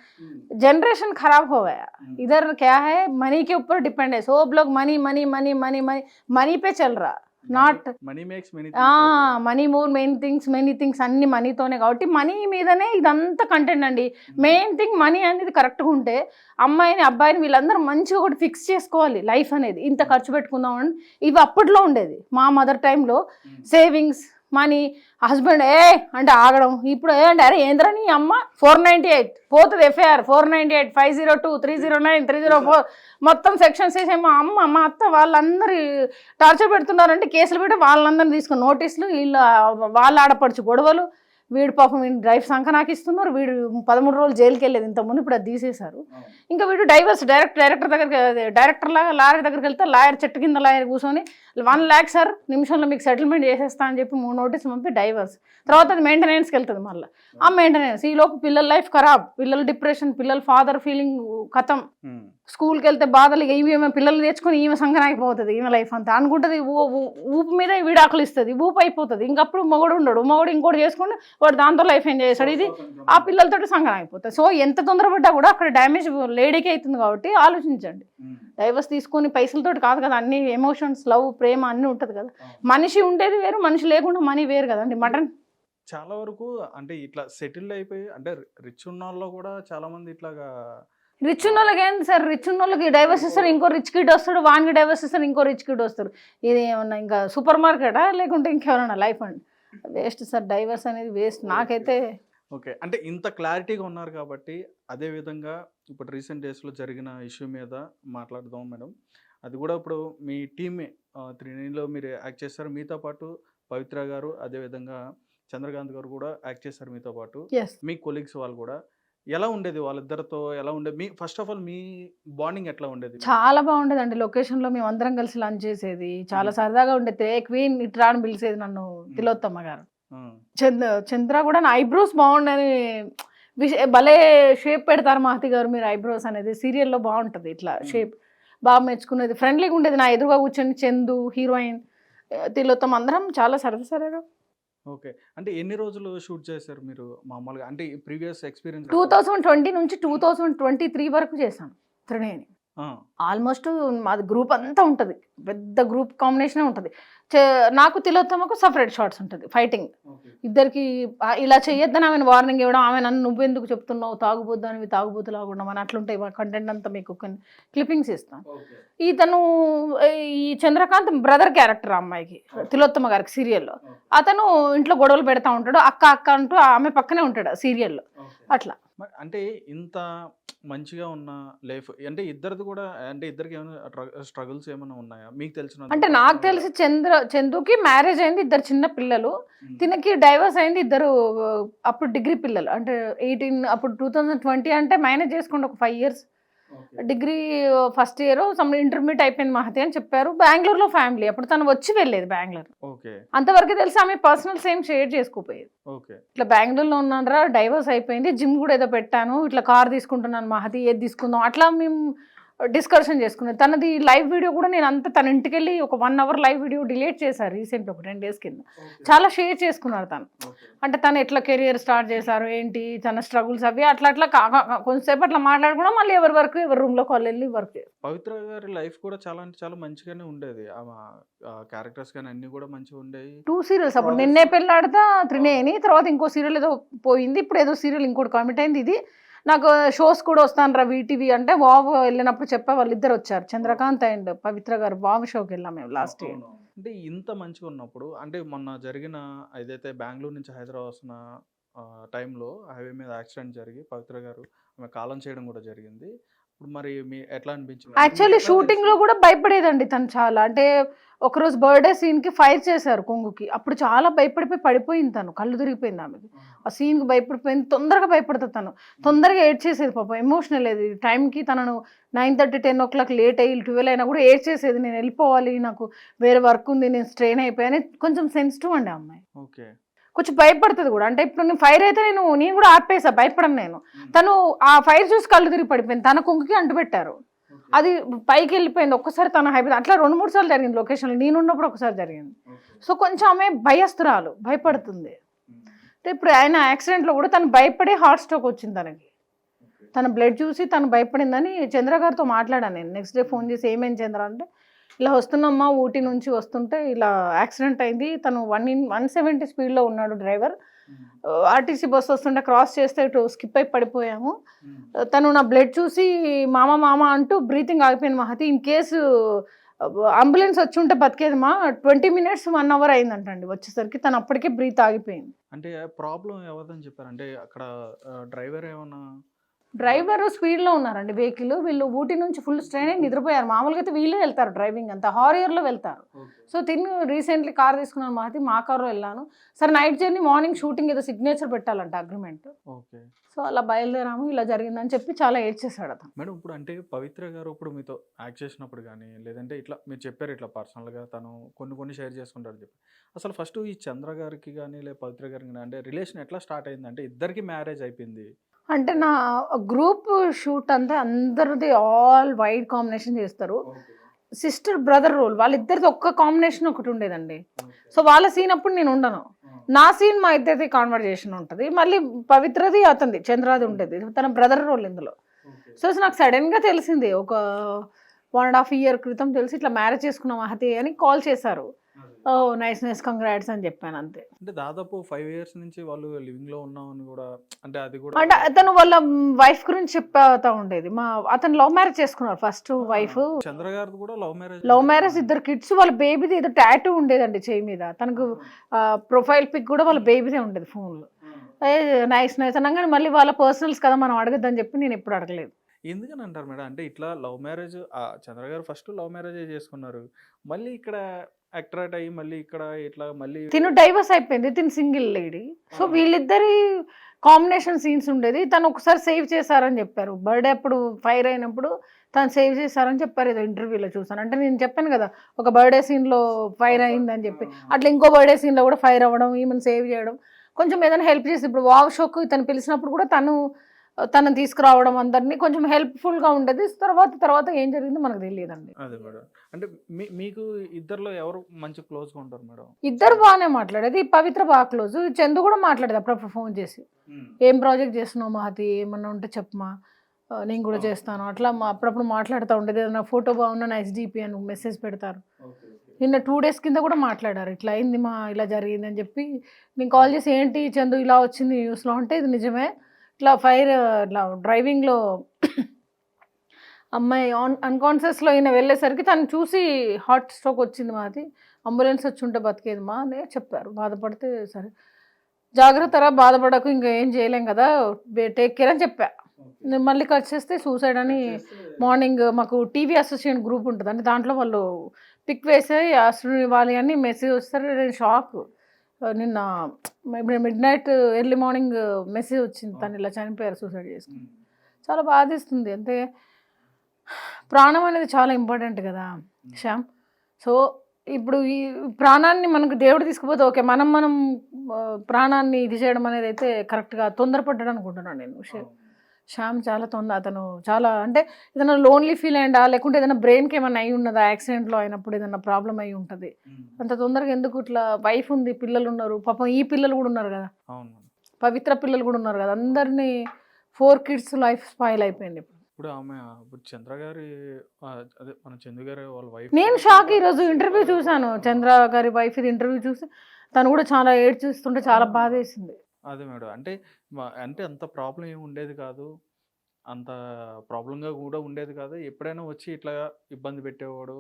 जनरेशन खराब हो गया. इधर क्या है, मनी के ऊपर डिपेंड है. सब लोग money money money money money money पे चल रहा, not money makes many money more many things అన్ని మనీతోనే. కాబట్టి మనీ మీదనే ఇదంతా కంటెంట్ అండి. మెయిన్ థింగ్ మనీ అనేది కరెక్ట్గా ఉంటే అమ్మాయిని అబ్బాయిని వీళ్ళందరూ మంచిగా ఒకటి ఫిక్స్ చేసుకోవాలి. లైఫ్ అనేది ఇంత ఖర్చు పెట్టుకుందాం అని ఇవి అప్పట్లో ఉండేది. మా మదర్ టైంలో సేవింగ్స్, మనీ, హస్బెండ్ అంటే ఆగడం. ఇప్పుడు అంటే అరే ఏంద్రా నీ అమ్మ 498 పోతుంది ఎఫ్ఐఆర్, 498 502 309 304 మొత్తం సెక్షన్స్ వేసేమో. అమ్మ మా అత్త వాళ్ళందరూ టార్చర్ పెడుతున్నారంటే కేసులు పెట్టి వాళ్ళందరినీ తీసుకుని నోటీసులు, వాళ్ళ ఆడపడుచు గొడవలు. వీడు పాపం వీడు డ్రైవ్ సంఖ ఇస్తున్నారు. వీడు 13 రోజులు జైలుకి వెళ్ళేది ఇంతకుముందు, ఇప్పుడు అది తీసేశారు. ఇంకా వీడు డైవర్స్ డైరెక్టర్ దగ్గరికి, డైరెక్టర్ లాగా లాయర్ దగ్గరికి వెళ్తే లాయర్ చెట్టు కింద లాయర్ కూర్చొని 1 lakh సార్ నిమిషంలో మీకు సెటిల్మెంట్ చేసేస్తా అని చెప్పి 3 నోటీసులు పంపి డైవర్స్. తర్వాత అది మెయింటెనెన్స్కి వెళ్తుంది. మళ్ళీ ఆ మెయింటెనెన్స్ ఈ లోపు పిల్లల లైఫ్ ఖరాబ్, పిల్లల డిప్రెషన్, పిల్లల ఫాదర్ ఫీలింగ్ ఖతం. స్కూల్కి వెళ్తే బాధలు, ఈమె పిల్లలు తెచ్చుకొని ఈమె సంఘనాయిపోతుంది. ఈమె లైఫ్ అంతా అనుకుంటుంది ఊపు మీద విడాకులు ఇస్తుంది, ఊపు అయిపోతుంది. ఇంకప్పుడు మొగడు ఉండడు, మొగడు ఇంకోటి చేసుకుని వాడు దాంతో లైఫ్ ఎంజాయ్ చేస్తాడు. ఇది ఆ పిల్లలతో సంఘం అయిపోతుంది. సో ఎంత తొందరపడ్డా కూడా అక్కడ డ్యామేజ్ లేడీకి అవుతుంది. కాబట్టి ఆలోచించండి. డైవర్స్ తీసుకొని పైసలతోటి కాదు కదా, అన్ని ఎమోషన్స్, లవ్, ప్రేమ అన్నీ ఉంటుంది కదా. మనిషి ఉండేది వేరు, మనిషి లేకుండా మనీ వేరు కదండి. మటన్ చాలా వరకు అంటే ఇట్లా సెటిల్ అయిపోయి అంటే రిచ్ ఉన్న వాళ్ళు కూడా చాలా మంది ఇట్లాగా. రిచ్ ఉన్న వాళ్ళకి ఏంటి సార్, రిచ్ ఉన్న వాళ్ళకి డైవర్స్ ఇస్తారు, ఇంకో రిచ్ కిడ్ వస్తాడు, వానికి డైవర్స్ ఇస్తారు, ఇంకో రిచ్ కిడ్ వస్తారు. ఇది ఏమన్నా ఇంకా సూపర్ మార్కెటా లేకుంటే ఇంకెవరన్నా లైఫ్ అండి? వేస్ట్ సార్, డైవర్స్ అనేది వేస్ట్ నాకైతే. ఓకే, అంటే ఇంత క్లారిటీగా ఉన్నారు కాబట్టి అదే విధంగా ఇప్పుడు రీసెంట్ డేస్లో జరిగిన ఇష్యూ మీద మాట్లాడదాం మేడం. అది కూడా ఇప్పుడు మీ టీమే త్రినేనిలో మీరు యాక్ట్ చేస్తారు, మీతో పాటు పవిత్ర గారు, అదేవిధంగా చంద్రకాంత్ గారు కూడా యాక్ట్ చేస్తారు మీతో పాటు. మీ కొలీగ్స్ వాళ్ళు కూడా ఎలా ఉండేది వాళ్ళిద్దరితో, ఎలా ఉండేది? మీ ఫస్ట్ ఆఫ్ ఆల్ మీ బాండింగ్ ఎట్లా ఉండేది? చాలా బాగుండేదండి. లొకేషన్లో మేము అందరం కలిసి లంచ్ చేసేది, చాలా సరదాగా ఉండేది. క్వీన్ ఇట్రా అని పిలిచేది నన్ను తిలోత్తమ్మ గారు. చంద్ర కూడా నా ఐబ్రోస్ బాగుండని భలే షేప్ పెడతారు మహతి గారు మీరు ఐబ్రోస్ అనేది. సీరియల్లో బాగుంటుంది ఇట్లా షేప్, బాగా మెచ్చుకునేది. ఫ్రెండ్లీగా ఉండేది. నా ఎదురుగా కూర్చొని చందు, హీరోయిన్, తిలోత్తమ్మ అందరం చాలా సరదాగా. ఓకే, అంటే ఎన్ని రోజులు షూట్ చేశారు మీరు మామూలుగా? అంటే ప్రీవియస్ ఎక్స్పీరియన్స్ 2020 నుంచి 2023 వరకు చేశాను త్రినేని. ఆల్మోస్ట్ మాది గ్రూప్ అంతా ఉంటుంది, పెద్ద గ్రూప్ కాంబినేషనే ఉంటుంది. నాకు తిలోత్తమకు సపరేట్ షార్ట్స్ ఉంటుంది. ఫైటింగ్ ఇద్దరికి ఇలా చెయ్యొద్దని ఆమెను వార్నింగ్ ఇవ్వడం, ఆమె నన్ను నువ్వెందుకు చెప్తున్నావు, తాగుబోద్దు అని, తాగుబోతులాగా అని అట్లుంటాయి. కంటెంట్ అంతా మీకు క్లిప్పింగ్స్ ఇస్తాను. ఇతను ఈ చంద్రకాంత్ బ్రదర్ క్యారెక్టర్ అమ్మాయికి, తిలోత్తమ గారికి సీరియల్లో. అతను ఇంట్లో గొడవలు పెడతా ఉంటాడు, అక్క అక్క అంటూ ఆమె పక్కనే ఉంటాడు సీరియల్లో. అట్లా అంటే ఇంత మంచిగా ఉన్న లైఫ్ అంటే ఇద్దరిది కూడా, అంటే ఇద్దరికి ఏమైనా స్ట్రగుల్స్ ఏమైనా ఉన్నాయా మీకు తెలిసిన? అంటే నాకు తెలిసి చందుకి మ్యారేజ్ అయింది, 2 చిన్న పిల్లలు. తినకి డైవర్స్ అయింది, 2 అప్పుడు డిగ్రీ పిల్లలు. అంటే 18 అప్పుడు 2020 అంటే మేనేజ్ చేసుకోండి ఒక 5 years. Degree first year intermediate అయిపోయింది మహతి అని చెప్పారు. బెంగళూరులో ఫ్యామిలీ, అప్పుడు తను వచ్చి వెళ్ళేది బెంగళూరు. అంతవరకు తెలిసి ఆమె పర్సనల్స్ ఏం షేర్ చేసుకోపోయేది. ఇట్లా బెంగళూరులో ఉన్నారా, డైవర్స్ అయిపోయింది, జిమ్ కూడా ఏదో పెట్టాను, ఇట్లా కార్ తీసుకుంటున్నాను మహతి, ఏది తీసుకుందాం, అట్లా మేము డిస్కషన్ చేసుకునేది. తనది లైవ్ వీడియో కూడా నేను అంత తన ఇంటికి వెళ్ళి ఒక 1 అవర్ లైవ్ వీడియో డిలీట్ చేశారు రీసెంట్ ఒక 10 days కింద. చాలా షేర్ చేసుకున్నారు తను. అంటే తను ఎట్లా కెరియర్ స్టార్ట్ చేశారు ఏంటి తన స్ట్రగుల్స్ అవి అట్లా అట్లా కొంచెంసేపు అట్లా మాట్లాడుకున్నా మళ్ళీ ఎవరి వరకు ఎవరి రూమ్లోకి వాళ్ళు వెళ్ళి వర్క్ చేస్తారు. పవిత్ర గారి లైఫ్ కూడా చాలా అంటే చాలా మంచిగానే ఉండేది. ఆమె క్యారెక్టర్స్ కానీ అన్ని కూడా మంచిగా ఉండేవి. 2 సీరియల్స్ అప్పుడు నిన్నే పెళ్ళాడతా త్రినేని, తర్వాత ఇంకో సీరియల్ ఏదో పోయింది, ఇప్పుడు ఏదో సీరియల్ ఇంకోటి కమిట్ అయింది. ఇది నాకు షోస్ కూడా వస్తాను రా వీటీవీ అంటే వావ్ వెళ్ళినప్పుడు చెప్పా వాళ్ళిద్దరు వచ్చారు, చంద్రకాంత్ అండ్ పవిత్ర గారు. వావ్ షోకి వెళ్ళాం మేము లాస్ట్ ఇయర్. అంటే ఇంత మంచిగా ఉన్నప్పుడు అంటే మొన్న జరిగిన ఏదైతే బెంగళూరు నుంచి హైదరాబాద్ వస్తున్న టైంలో హైవే మీద యాక్సిడెంట్ జరిగి పవిత్ర గారు ఆమె కాలం చేయడం కూడా జరిగింది. ఇప్పుడు మరి మీ ఎట్లా అనిపించింది? యాక్చువల్లీ షూటింగ్ లో కూడా భయపడేదండి తను చాలా. అంటే ఒకరోజు బర్త్డే సీన్ కి ఫైర్ చేశారు కొంగుకి, అప్పుడు చాలా భయపడిపోయి పడిపోయింది తను, కళ్ళు తిరిగిపోయింది ఆమెకి. ఆ సీన్ కి భయపడిపోయింది, తొందరగా భయపడుతుంది తను, తొందరగా ఏడ్ చేసేది పాపం, ఎమోషనల్ అది టైంకి. తనను 9:30 10 o'clock లేట్ అయ్యి 12 అయినా కూడా ఏడ్ చేసేది, నేను వెళ్ళిపోవాలి నాకు వేరే వర్క్ ఉంది నేను స్ట్రెయిన్ అయిపోయాను. కొంచెం సెన్సిటివ్ అండి అమ్మాయి, ఓకే కొంచెం భయపడుతుంది కూడా. అంటే ఇప్పుడు నేను ఫైర్ అయితే నేను కూడా ఆపేసా, భయపడను నేను. తను ఆ ఫైర్ చూసి కళ్ళు తిరిగి పడిపోయింది, తన కుంకుకి అంటుపెట్టారు, అది పైకి వెళ్ళిపోయింది. ఒక్కసారి తన అయిపోయింది, అట్లా 2-3 సార్లు జరిగింది లొకేషన్లో, నేనున్నప్పుడు ఒకసారి జరిగింది. సో కొంచెం ఆమె భయస్తురాలు, భయపడుతుంది. అంటే ఇప్పుడు ఆయన యాక్సిడెంట్లో కూడా తను భయపడే హార్ట్ స్ట్రోక్ వచ్చింది తనకి. తన బ్లడ్ చూసి తను భయపడిందని చంద్ర గారితో మాట్లాడాను నేను. నెక్స్ట్ డే ఫోన్ చేసి ఏమేం చంద్ర అంటే ఇలా వస్తున్నామ్మా ఊటీ నుంచి వస్తుంటే ఇలా యాక్సిడెంట్ అయింది, తను 170 స్పీడ్లో ఉన్నాడు డ్రైవర్, ఆర్టీసీ బస్సు వస్తుంటే క్రాస్ చేస్తే ఇటు స్కిప్ అయి పడిపోయాము, తను నా బ్లడ్ చూసి మామ మామ అంటూ బ్రీతింగ్ ఆగిపోయింది మహతి, ఇన్ కేసు అంబులెన్స్ వచ్చి ఉంటే బతికేది మా 20 minutes 1 hour అయిందంటండి వచ్చేసరికి, తను అప్పటికే బ్రీత్ ఆగిపోయింది. అంటే ప్రాబ్లం ఎవరిదని చెప్పారు? అంటే అక్కడ డ్రైవర్ ఏమన్నా డ్రైవర్ స్పీడ్లో ఉన్నారండి వెహికల్, వీళ్ళు ఊటీ నుంచి ఫుల్ స్ట్రెయిన్ అయి నిద్రపోయారు. మామూలుగా అయితే వీళ్ళే వెళ్తారు డ్రైవింగ్ అంతా, హారియర్లో వెళ్తారు. సో తిని రీసెంట్లీ కార్ తీసుకున్నాను మహతి, మా కార్లో వెళ్ళాను. సరే నైట్ జర్నీ మార్నింగ్ షూటింగ్ ఏదో సిగ్నేచర్ పెట్టాలంట అగ్రిమెంట్, ఓకే సో అలా బయలుదేరాము, ఇలా జరిగిందని చెప్పి చాలా ఏడ్చేసాడు అతను. మేడం. ఇప్పుడు అంటే పవిత్ర గారు ఇప్పుడు మీతో యాక్ట్ చేసినప్పుడు కానీ లేదంటే ఇట్లా మీరు చెప్పారు ఇట్లా పర్సనల్గా తను కొన్ని షేర్ చేసుకుంటారు చెప్పి, అసలు ఫస్ట్ ఈ చంద్ర గారికి కానీ లేదా పవిత్ర గారికి కానీ అంటే రిలేషన్ ఎట్లా స్టార్ట్ అయింది? అంటే ఇద్దరికి మ్యారేజ్ అయిపోయింది అంటే నా గ్రూప్ షూట్ అంతా అందరిది ఆల్ వైట్ కాంబినేషన్ చేస్తారు, సిస్టర్ బ్రదర్ రోల్ వాళ్ళిద్దరిది ఒక్క కాంబినేషన్ ఒకటి ఉండేదండి. సో వాళ్ళ సీన్ అప్పుడు నేను ఉండను, నా సీన్ మా ఇద్దరిది కాన్వర్జేషన్ ఉంటుంది, మళ్ళీ పవిత్రది అతనిది చంద్రాది ఉంటుంది, తన బ్రదర్ రోల్ ఇందులో. సో నాకు సడన్గా తెలిసింది ఒక 1.5 year క్రితం తెలిసి ఇట్లా మ్యారేజ్ చేసుకున్నాం మహతి అని కాల్ చేశారు. ఓ నైస్ కంగ్రాట్స్ అని చెప్పాను అంతే. అంటే దాదాపు 5 years నుంచి వాళ్ళు లివింగ్ లో ఉన్నామని కూడా, అంటే అది కూడా అంటే అతను వాళ్ళ వైఫ్ గురించి చెప్తా ఉండేది. అతను లవ్ మ్యారేజ్ చేసుకున్నారు ఫస్ట్ వైఫ్. చంద్ర గారిది కూడా లవ్ మ్యారేజ్, 2 kids, వాళ్ళ బేబీది ఏదో టాటూ ఉండేదండి చేయి మీద, తనకు ప్రొఫైల్ పిక్ కూడా వాళ్ళ బేబీదే ఉండేది ఫోన్లో. నైస్ అనగానే మళ్ళీ వాళ్ళ పర్సనల్స్ కదా మనం అడగద్దని చెప్పి నేను ఎప్పుడు అడగలేదు. ఎందుకని అంటారు మేడం? అంటే ఇట్లా లవ్ మ్యారేజ్, చంద్ర గారు ఫస్ట్ లవ్ మ్యారేజ్ చేసుకున్నారు, మళ్ళీ ఇక్కడ అట్రాక్ట్ అయ్యి మళ్ళీ ఇక్కడ ఇట్లా మళ్ళీ తిను డైవర్స్ అయిపోయింది, తిను సింగిల్ లేడీ. సో వీళ్ళిద్దరి కాంబినేషన్ సీన్స్ ఉండేది. తను ఒకసారి సేవ్ చేశారని చెప్పారు, బర్త్డే అప్పుడు ఫైర్ అయినప్పుడు తను సేవ్ చేశారని చెప్పారు ఏదో ఇంటర్వ్యూలో చూసాను. అంటే నేను చెప్పాను కదా ఒక బర్త్డే సీన్లో ఫైర్ అయిందని చెప్పి, అట్లా ఇంకో బర్త్డే సీన్లో కూడా ఫైర్ అవ్వడం, ఈమెను సేవ్ చేయడం, కొంచెం ఏదైనా హెల్ప్ చేసి. ఇప్పుడు వావ్ షోకు తను పిలిచినప్పుడు కూడా తనని తీసుకురావడం అందరినీ కొంచెం హెల్ప్ఫుల్గా ఉండేది. తర్వాత ఏం జరిగిందో మనకు తెలియదండి. అదే మేడం. అంటే మీకు ఇద్దరులో ఎవరు మంచి క్లోజ్గా ఉంటారు మేడం? ఇద్దరు బాగానే మాట్లాడేది, పవిత్ర బాగా క్లోజ్, చందు కూడా మాట్లాడేది అప్పుడప్పుడు ఫోన్ చేసి, ఏం ప్రాజెక్ట్ చేస్తున్నావు మహతి, ఏమన్నా ఉంటే చెప్పమా నేను కూడా చేస్తాను, అట్లా అప్పుడప్పుడు మాట్లాడుతూ ఉండేది. ఏదైనా ఫోటో బాగున్నా నైస్ డిపి అని మెసేజ్ పెడతారు. నిన్న 2 days కింద కూడా మాట్లాడారు, ఇట్లా అయింది మా ఇలా జరిగింది అని చెప్పి. నేను కాల్ చేసి ఏంటి చందు ఇలా వచ్చింది న్యూస్లో అంటే, ఇది నిజమే, ఇట్లా ఫైర్ ఇట్లా డ్రైవింగ్లో అమ్మాయి అన్కాన్షియస్లో ఈయన వెళ్ళేసరికి తను చూసి హార్ట్ స్ట్రోక్ వచ్చింది మాది, అంబులెన్స్ వచ్చి ఉంటే బతికేది మా అని చెప్పారు. బాధపడితే సరే జాగ్రత్తరా, బాధపడకు, ఇంకా ఏం చేయలేం కదా, టేక్ కేర్ అని చెప్పా. నేను మళ్ళీ కట్ చేస్తే సూసైడ్ అని మార్నింగ్ మాకు టీవీ అసోసియేషన్ గ్రూప్ ఉంటుంది, అంటే దాంట్లో వాళ్ళు పిక్ వేసే అసలు ఇవ్వాలి అని మెసేజ్ వస్తారు. నేను షాక్, నిన్న midnight ఎర్లీ మార్నింగ్ మెసేజ్ వచ్చింది తను ఇలా చనిపోయారు సూసైడ్ చేసుకుని. చాలా బాధిస్తుంది. అంటే ప్రాణం అనేది చాలా ఇంపార్టెంట్ కదా శ్యామ్. సో ఇప్పుడు ఈ ప్రాణాన్ని మనకు దేవుడు తీసుకుపోతే ఓకే, మనం ప్రాణాన్ని ఇది చేయడం అనేది అయితే కరెక్ట్గా తొందరపడ్డాడు అనుకుంటున్నాను నేను. శ్యామ్ చాలా అతను చాలా అంటే ఏదైనా లోన్లీ ఫీల్ అయ్యిందా లేకుంటే ఏదైనా బ్రెయిన్కి ఏమైనా అయి ఉన్నదా యాక్సిడెంట్లో అయినప్పుడు ఏదైనా ప్రాబ్లం అయి ఉంటుంది. అంత తొందరగా ఎందుకు ఇట్లా వైఫ్ ఉంది, పిల్లలు ఉన్నారు, పాపం ఈ పిల్లలు కూడా ఉన్నారు కదా, అవును. పవిత్ర పిల్లలు కూడా ఉన్నారు కదా, అందరినీ 4 kids లైఫ్ స్పాయిల్ అయిపోయింది. ఇప్పుడు ఆమె ఇప్పుడు చంద్ర గారి అదే మన చందు గారి వాళ్ళ వైఫ్. నేను షాక్. ఈరోజు ఇంటర్వ్యూ చూశాను, చంద్ర గారి వైఫ్ ఇది ఇంటర్వ్యూ చూసి తను కూడా చాలా ఏడ్చేస్తుంటే చాలా బాధ వేసింది. అదే మేడం, అంటే అంటే అంత ప్రాబ్లం ఏమి ఉండేది కాదు, అంత ప్రాబ్లంగా కూడా ఉండేది కాదు. ఎప్పుడైనా వచ్చి ఇట్లా ఇబ్బంది పెట్టేవాడు,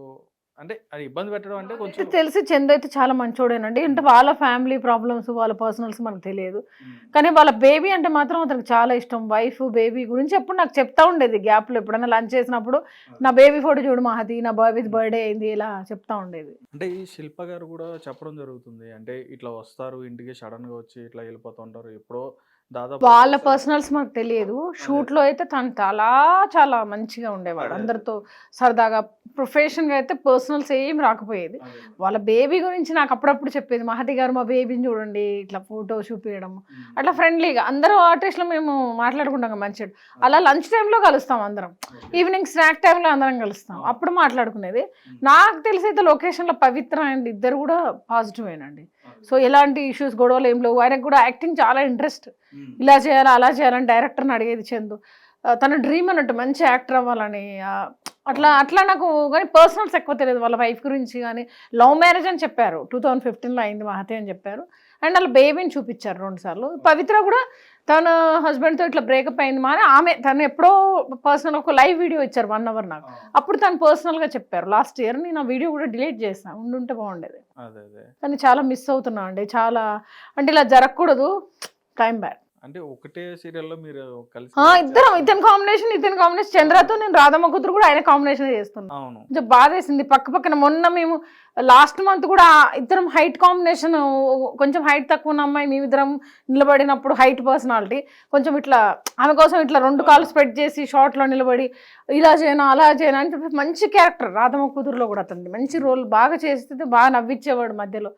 అంటే అది ఇబ్బంది పెట్టడం అంటే కొంచెం తెలిసి చందు అయితే చాలా మంచోడేనండి. అంటే వాళ్ళ ఫ్యామిలీ ప్రాబ్లమ్స్ వాళ్ళ పర్సనల్స్ మనకు తెలియదు, కానీ వాళ్ళ బేబీ అంటే మాత్రం అతనికి చాలా ఇష్టం. వైఫ్ బేబీ గురించి ఎప్పుడు నాకు చెప్తా ఉండేది గ్యాప్లో, ఎప్పుడైనా లంచ్ చేసినప్పుడు నా బేబీ ఫోటో చూడు మహతి, నా బేబీ బర్త్డే అయింది, ఇలా చెప్తా ఉండేది. అంటే ఈ శిల్ప గారు కూడా చెప్పడం జరుగుతుంది, అంటే ఇట్లా వస్తారు ఇంటికి సడన్గా వచ్చి ఇట్లా వెళ్ళిపోతుంటారు ఎప్పుడో దాదాపు. వాళ్ళ పర్సనల్స్ మనకు తెలియదు. షూట్లో అయితే తను చాలా చాలా మంచిగా ఉండేవాడు, అందరితో సరదాగా. ప్రొఫెషన్గా అయితే పర్సనల్స్ ఏం రాకపోయేది. వాళ్ళ బేబీ గురించి నాకు అప్పుడప్పుడు చెప్పేది, మహతి గారు మా బేబీని చూడండి, ఇట్లా ఫోటో చూపించడం, అట్లా ఫ్రెండ్లీగా. అందరూ ఆర్టిస్టులు మేము మాట్లాడుకుంటాం మంచిగా. అలా లంచ్ టైంలో కలుస్తాం అందరం, ఈవినింగ్ స్నాక్ టైంలో అందరం కలుస్తాం, అప్పుడు మాట్లాడుకునేది. నాకు తెలిసి అయితే లొకేషన్లో పవిత్ర అండ్ ఇద్దరు కూడా పాజిటివేనండి. సో ఎలాంటి ఇష్యూస్ గొడవలు ఏం లేవు. ఆయనకు కూడా యాక్టింగ్ చాలా ఇంట్రెస్ట్, ఇలా చేయాలా అలా చేయాలని డైరెక్టర్ని అడిగేది చందు. తన డ్రీమ్ అన్నట్టు మంచి యాక్టర్ అవ్వాలని. అట్లా అట్లా నాకు కానీ పర్సనల్స్ ఎక్కువ తెలియదు వాళ్ళ వైఫ్ గురించి. కానీ లవ్ మ్యారేజ్ అని చెప్పారు, 2015లో అయింది మహతి అని చెప్పారు. అండ్ వాళ్ళ బేబీని చూపించారు 2 సార్లు. పవిత్ర కూడా తన హస్బెండ్తో ఇట్లా బ్రేకప్ అయింది మా అని ఆమె తను ఎప్పుడో పర్సనల్ ఒక లైవ్ వీడియో ఇచ్చారు 1 hour నాకు, అప్పుడు తను పర్సనల్గా చెప్పారు. లాస్ట్ ఇయర్ నేను ఆ వీడియో కూడా డిలీట్ చేసాను, ఉండుంటే బాగుండేది. కానీ చాలా మిస్ అవుతున్నా అండి, చాలా అంటే ఇలా జరగకూడదు. Time bad. అంటే ఒకటే సీరియల్లో మీరు కలిసి ఇద్దరం, ఇతని కాంబినేషన్ చంద్రతో నేను రాధమ్మ కూతురు కూడా ఆయన కాంబినేషన్ చేస్తున్నాను. అవును, కొంచెం బాధేసింది. పక్కన మొన్న మేము లాస్ట్ మంత్ కూడా ఇద్దరం హైట్ కాంబినేషన్, కొంచెం హైట్ తక్కువ ఉన్న అమ్మాయి మేమిద్దరం నిలబడినప్పుడు హైట్ పర్సనాలిటీ కొంచెం ఇట్లా ఆమె కోసం ఇట్లా 2 కాళ్ళు స్ప్రెడ్ చేసి షార్ట్లో నిలబడి ఇలా చేయనా అలా చేయనా అని చెప్పి మంచి క్యారెక్టర్. రాధమ్మ కూతురులో కూడా అతనికి మంచి రోల్ బాగా చేస్తే బాగా నవ్వించేవాడు మధ్యలో.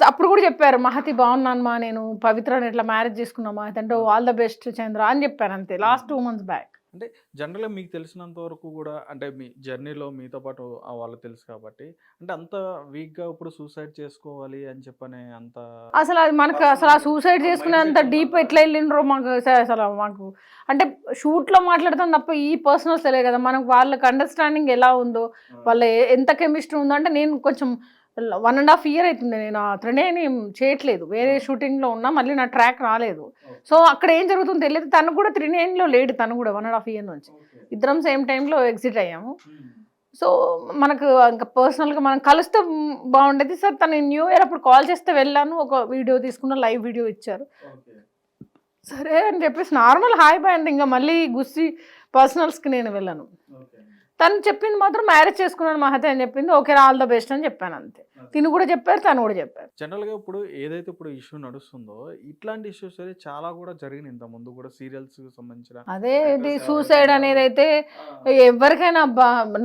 అప్పుడు కూడా చెప్పారు, మహతి బాగున్నాను మా, నేను పవిత్రని ఇట్లా మ్యారేజ్ చేసుకున్నామా అంటే ఆల్ ద బెస్ట్ చంద్ర అని చెప్పాను అంతే, లాస్ట్ 2 months బ్యాక్. అంటే జనరల్గా మీకు తెలిసినంత వరకు కూడా, అంటే మీ జర్నీలో మీతో పాటు వాళ్ళకి తెలుసు కాబట్టి, అంటే అంత వీక్గా ఇప్పుడు సూసైడ్ చేసుకోవాలి అని చెప్పని అంత అసలు అది మనకు అసలు ఆ సూసైడ్ చేసుకునే అంత డీప్ ఎట్లా వెళ్ళిండ్రో మాకు అసలు మాకు అంటే షూట్లో మాట్లాడతాం తప్ప ఈ పర్సనల్స్ తెలియదు కదా మనకు. వాళ్ళకి అండర్స్టాండింగ్ ఎలా ఉందో, వాళ్ళ ఎంత కెమిస్ట్రీ ఉందో. అంటే నేను కొంచెం 1.5 year అవుతుంది నేను ఆ త్రినేని చేయట్లేదు, వేరే షూటింగ్లో ఉన్నా, మళ్ళీ నా ట్రాక్ రాలేదు. సో అక్కడ ఏం జరుగుతుందో తెలియదు. తను కూడా త్రినేనిలో లేడు, తను కూడా 1.5 year నుంచి. ఇద్దరం సేమ్ టైంలో ఎగ్జిట్ అయ్యాము. సో మనకు ఇంకా పర్సనల్గా మనం కలిస్తే బాగుండేది సార్. తను న్యూ ఇయర్ అప్పుడు కాల్ చేస్తే వెళ్ళాను, ఒక వీడియో తీసుకున్న, లైవ్ వీడియో ఇచ్చారు. సరే అని చెప్పేసి నార్మల్ హాయ్ బాయ్ అండి, ఇంకా మళ్ళీ గుస్సి పర్సనల్స్కి నేను వెళ్ళాను. తను చెప్పింది మాత్రం మ్యారేజ్ చేసుకున్నాను మహతి అని చెప్పింది. ఓకే ఆల్ ద బెస్ట్ అని చెప్పాను అంతే. తిను కూడా చెప్పారు, తను కూడా చెప్పారు. జనరల్గా ఇప్పుడు ఏదైతే ఇప్పుడు ఇష్యూ నడుస్తుందో ఇట్లాంటి ఇష్యూస్ అయితే చాలా కూడా జరిగినాయి ఇంత ముందు కూడా సీరియల్స్ సంబంధించిన. అదే ఇది సూసైడ్ అనేది అయితే ఎవరికైనా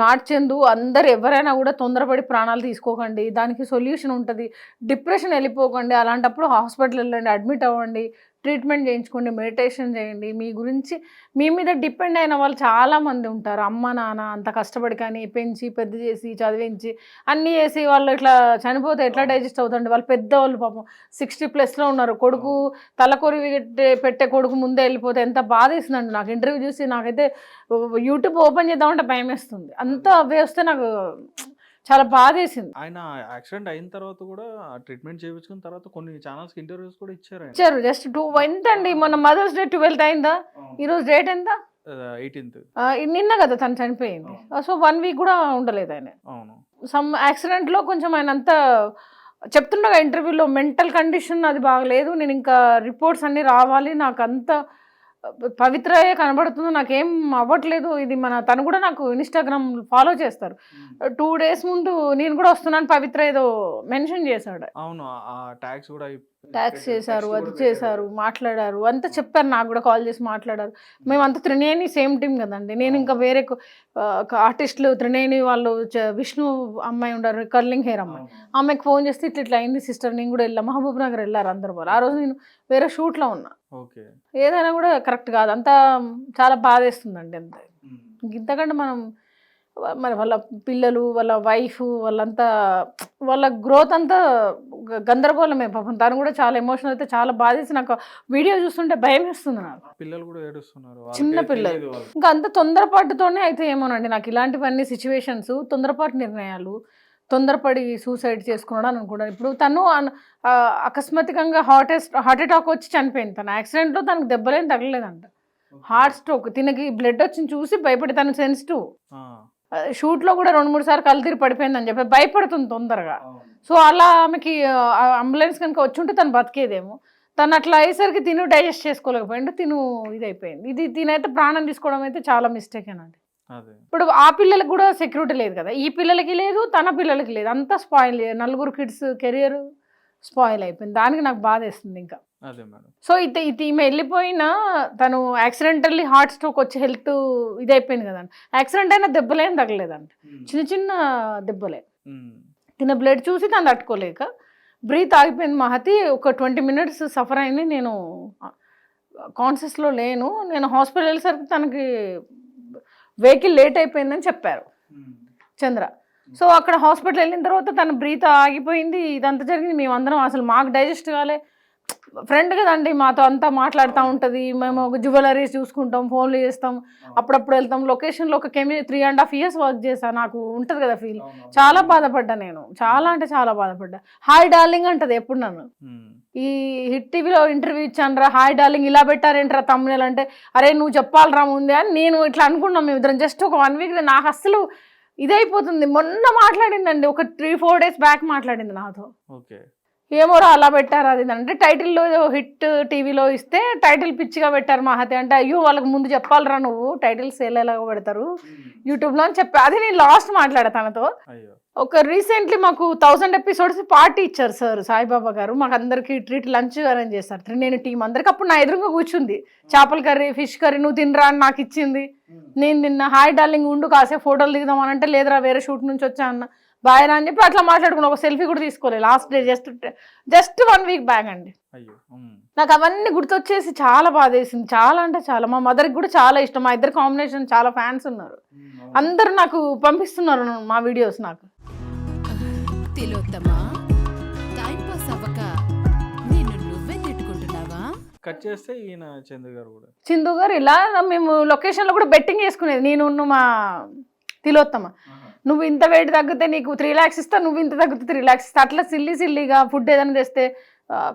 నాట్ చందు అందరు ఎవరైనా కూడా తొందరపడి ప్రాణాలు తీసుకోకండి, దానికి సొల్యూషన్ ఉంటుంది. డిప్రెషన్ వెళ్ళిపోకండి, అలాంటప్పుడు హాస్పిటల్ వెళ్ళండి, అడ్మిట్ అవ్వండి, ట్రీట్మెంట్ చేయించుకోండి, మెడిటేషన్ చేయండి. మీ గురించి మీ మీద డిపెండ్ అయిన వాళ్ళు చాలామంది ఉంటారు. అమ్మ నాన్న అంత కష్టపడి కానీ పెంచి పెద్ద చేసి చదివించి అన్నీ చేసి వాళ్ళు ఇట్లా చనిపోతే ఎట్లా డైజెస్ట్ అవుతుంది. వాళ్ళు పెద్దవాళ్ళు పాపం 60+లో ఉన్నారు. కొడుకు తలకొరి పెట్టే కొడుకు ముందే వెళ్ళిపోతే ఎంత బాధ వేసిందండి నాకు. ఇంటర్వ్యూ చూసి నాకైతే యూట్యూబ్ ఓపెన్ చేద్దామంటే భయం వేస్తుంది. అంత అవే వస్తే నాకు చాలా బాధ వేసింది. ఆయన యాక్సిడెంట్ అయిన తర్వాత కూడా ట్రీట్మెంట్ చేయించుకున్న తర్వాత కొన్ని ఛానల్స్కి ఇంటర్వ్యూస్ కూడా ఇచ్చారు. జస్ట్ 2 ఎంత అండి, మొన్న మదర్స్ డే 12th అయిందా, ఈరోజు డేట్ ఎంత 18th, నిన్న కదా తను చనిపోయింది. సో 1 week కూడా ఉండలేదు ఆయన. అవును, సమ్ యాక్సిడెంట్లో కొంచెం ఆయన అంతా చెప్తుండగా ఇంటర్వ్యూలో మెంటల్ కండిషన్ అది బాగలేదు, నేను ఇంకా రిపోర్ట్స్ అన్నీ రావాలి, నాకు అంత పవిత్రయే కనబడుతుందో, నాకేం అవ్వట్లేదు. ఇది తను కూడా నాకు ఇన్స్టాగ్రామ్ ఫాలో చేస్తారు. 2 days ముందు నేను కూడా వస్తున్నాను పవిత్ర ఏదో మెన్షన్ చేశాడు. అవును, ఆ ట్యాగ్స్ కూడా ట్యాక్స్ చేశారు, అది చేశారు, మాట్లాడారు, అంతా చెప్పారు. నాకు కూడా కాల్ చేసి మాట్లాడారు. మేమంతా త్రినేని సేమ్ టీం కదండి. నేను ఇంకా వేరే ఆర్టిస్టులు త్రినేని వాళ్ళు విష్ణు అమ్మాయి ఉండారు, కర్లింగ్ హెయిర్ అమ్మాయి, ఆమెకు ఫోన్ చేస్తే ఇట్లా ఇట్లా అయింది సిస్టర్, నేను కూడా వెళ్ళా, మహబూబ్ నగర్ వెళ్ళారు అందరు వాళ్ళు. ఆ రోజు నేను వేరే షూట్లో ఉన్నా. ఏదైనా కూడా కరెక్ట్ కాదు, అంతా చాలా బాధేస్తుందండి. అంతే, ఇంతకంటే మనం మరి వాళ్ళ పిల్లలు, వాళ్ళ వైఫ్, వాళ్ళంతా వాళ్ళ గ్రోత్ అంతా గందరగోళమే. పాపం తను కూడా చాలా ఎమోషనల్ అయితే చాలా బాధేసి నాకు వీడియో చూస్తుంటే భయం వేస్తుంది. నాకు పిల్లలు కూడా ఏడుస్తున్నారు, చిన్న పిల్లలు. ఇంకా అంత తొందరపాటుతోనే అయితే ఏమోనండి, నాకు ఇలాంటివన్నీ సిచ్యువేషన్స్, తొందరపాటు నిర్ణయాలు, తొందరపడి సూసైడ్ చేసుకున్నాడు అని అనుకున్నాను. ఇప్పుడు తను అకస్మాత్తుగా హార్ట్ అటాక్ వచ్చి చనిపోయింది. తన యాక్సిడెంట్లో తనకు దెబ్బలేం తగలేదంట, హార్ట్ స్ట్రోక్. తినకి బ్లడ్ వచ్చింది చూసి భయపడి, తను సెన్సిటివ్, షూట్లో కూడా 2-3 సార్లు కళ్ళు తిరిగి పడిపోయిందని చెప్పి భయపడుతుంది తొందరగా. సో అలా ఆమెకి అంబులెన్స్ కనుక వచ్చి ఉంటే తను బతికేదేమో. తను అట్లా అయ్యేసరికి తిను డైజెస్ట్ చేసుకోలేకపోయింది, తిను ఇదైపోయింది. తినైతే ప్రాణం తీసుకోవడం అయితే చాలా మిస్టేకేనండి. ఇప్పుడు ఆ పిల్లలకి కూడా సెక్యూరిటీ లేదు కదా, ఈ పిల్లలకి లేదు, తన పిల్లలకి లేదు, అంతా స్పాయిల్. 4 కిడ్స్ కెరియర్ స్పాయిల్ అయిపోయింది. దానికి నాకు బాధ వేస్తుంది ఇంకా. సో ఈమె వెళ్ళిపోయినా తను యాక్సిడెంటల్లీ హార్ట్ స్ట్రోక్ వచ్చి హెల్త్ ఇదైపోయింది కదండి. యాక్సిడెంట్ అయినా దెబ్బలేం తగలేదంట, చిన్న చిన్న దెబ్బలే. తిన బ్లడ్ చూసి తను తట్టుకోలేక బ్రీత్ ఆగిపోయింది. మహతి ఒక 20 minutes సఫర్ అయింది. నేను కాన్షియస్లో లేను. నేను హాస్పిటల్ వెళ్ళేసరికి తనకి వెహికల్ లేట్ అయిపోయిందని చెప్పారు చంద్ర. సో అక్కడ హాస్పిటల్ వెళ్ళిన తర్వాత తన బ్రీత్ ఆగిపోయింది. ఇదంతా జరిగింది. మేమందరం అసలు మాకు డైజెస్ట్ కాలే. ఫ్రెండ్ కదండి, మాతో అంతా మాట్లాడుతూ ఉంటుంది. మేము ఒక జ్యువెలరీస్ చూసుకుంటాం, ఫోన్లు చేస్తాం, అప్పుడప్పుడు వెళ్తాం. లొకేషన్లో ఒక 3.5 years వర్క్ చేశాను. నాకు ఉంటుంది కదా ఫీల్. చాలా బాధపడ్డా నేను, చాలా అంటే చాలా బాధపడ్డా. హాయ్ డార్లింగ్ అంటది ఎప్పుడు నన్ను. ఈ హిట్ టీవీలో ఇంటర్వ్యూ ఇచ్చాను రా, హాయ్ డార్లింగ్ ఇలా పెట్టారేంట్రా తమ్ముళ్ళు అంటే, అరే నువ్వు చెప్పాలరా ముందే అని నేను ఇట్లా అనుకున్నాం మేము ఇద్దరం. జస్ట్ ఒక 1 week నాకు అసలు ఇదైపోతుంది. మొన్న మాట్లాడిందండి, ఒక 3-4 days బ్యాక్ మాట్లాడింది నాతో. ఏమోరా అలా పెట్టారు అది అంటే. టైటిల్లో హిట్ టీవీలో ఇస్తే టైటిల్ పిచ్చిగా పెట్టారు మహతి అంటే, అయ్యో వాళ్ళకి ముందు చెప్పాలరా నువ్వు, టైటిల్స్ ఎలాగో పెడతారు యూట్యూబ్లో అని చెప్పి. అది నేను లాస్ట్ మాట్లాడా తనతో. ఒక రీసెంట్లీ మాకు 1000 episodes పార్టీ ఇచ్చారు సార్ సాయిబాబా గారు. మాకు అందరికి ట్రీట్ లంచ్ అరేంజ్ చేస్తారు త్రినేని టీం అందరికి. అప్పుడు నా ఎదురుగా కూర్చుంది, చేపల కర్రీ, ఫిష్ కర్రీ, నువ్వు తినరా అని నాకు ఇచ్చింది. నేను తిన్నా. హాయ్ డార్లింగ్ ఉండు కాసేపు ఫోటోలు దిగుదాం అని అంటే, లేదురా వేరే షూట్ నుంచి వచ్చా అన్న, బాయ్ అని చెప్పి అట్లా మాట్లాడుకున్నా. ఒక సెల్ఫీ కూడా తీసుకోలేదు last day, just 1 week back అండి. నాకు అవన్నీ గుర్తొచ్చేసి చాలా బాధ వేసింది. చాలా అంటే చాలా. మా మదర్కి కూడా చాలా ఇష్టం. మా ఇద్దరు కాంబినేషన్ చాలా ఫ్యాన్స్ ఉన్నారు. అందరూ నాకు పంపిస్తున్నారు మా వీడియోస్. నాకు కట్ చేస్తే ఈయన చందు గారు కూడా, చిందు గారు ఇలా మేము లొకేషన్లో కూడా బెట్టింగ్ చేసుకునేది. నేను మా తిలోత్తమ, నువ్వు ఇంత వెయిట్ తగ్గితే నీకు 3 lakhs ఇస్తా, నువ్వు ఇంత తగ్గితే 3 lakhs ఇస్తా. అట్లా సిల్లీగా ఫుడ్ ఏదైనా తెస్తే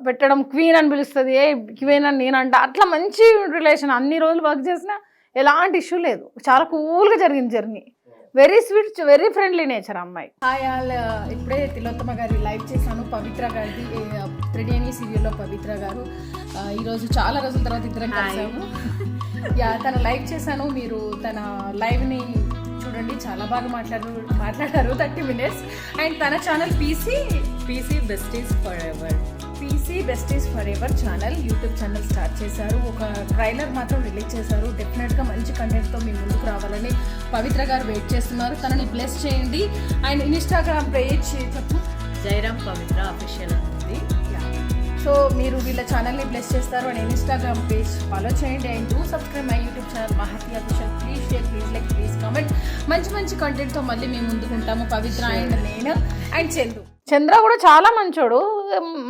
పెట్టడం. క్వీన్ అని పిలుస్తుంది, ఏ క్వీన్ అని నేనంట. అట్లా మంచి రిలేషన్. అన్ని రోజులు వర్క్ చేసినా ఎలాంటి ఇష్యూ లేదు. చాలా కూల్గా జరిగింది journey. Very sweet, very friendly nature అమ్మాయి. హాయ్ ఆల్, ఇప్పుడే తిలోత్తమ గారి లైవ్ చేశాను, పవిత్ర గారిది త్రినేని సీరియల్లో పవిత్ర గారు. ఈరోజు చాలా రోజుల తర్వాత ఇద్దరం కలిసాము. తన లైవ్ చేశాను, మీరు తన లైవ్ని చూడండి. చాలా బాగా మాట్లాడారు 30 minutes. అండ్ తన channel PC besties for ever channel, YouTube channel start చేశారు. ఒక ట్రైలర్ మాత్రం రిలీజ్ చేశారు. డెఫినెట్గా మంచి కంటెంట్తో మీ ముందుకు రావాలని పవిత్ర గారు వెయిట్ చేస్తున్నారు. తనని బ్లెస్ చేయండి. అండ్ ఇన్స్టాగ్రామ్ పేజ్ చెప్పు, జైరామ్ పవిత్ర అఫీషియల్ ఉంది. సో మీరు వీళ్ళ ఛానల్ని బ్లెస్ చేస్తారు. అండ్ ఇన్స్టాగ్రామ్ పేజ్ ఫాలో చేయండి. And do subscribe my YouTube channel Mahathi official. Please share, please like, please comment. మంచి కంటెంట్తో మళ్ళీ మేము ముందుకుంటాము. పవిత్ర అండ్ నేను అండ్ చంద్ర కూడా చాలా మంచోడు.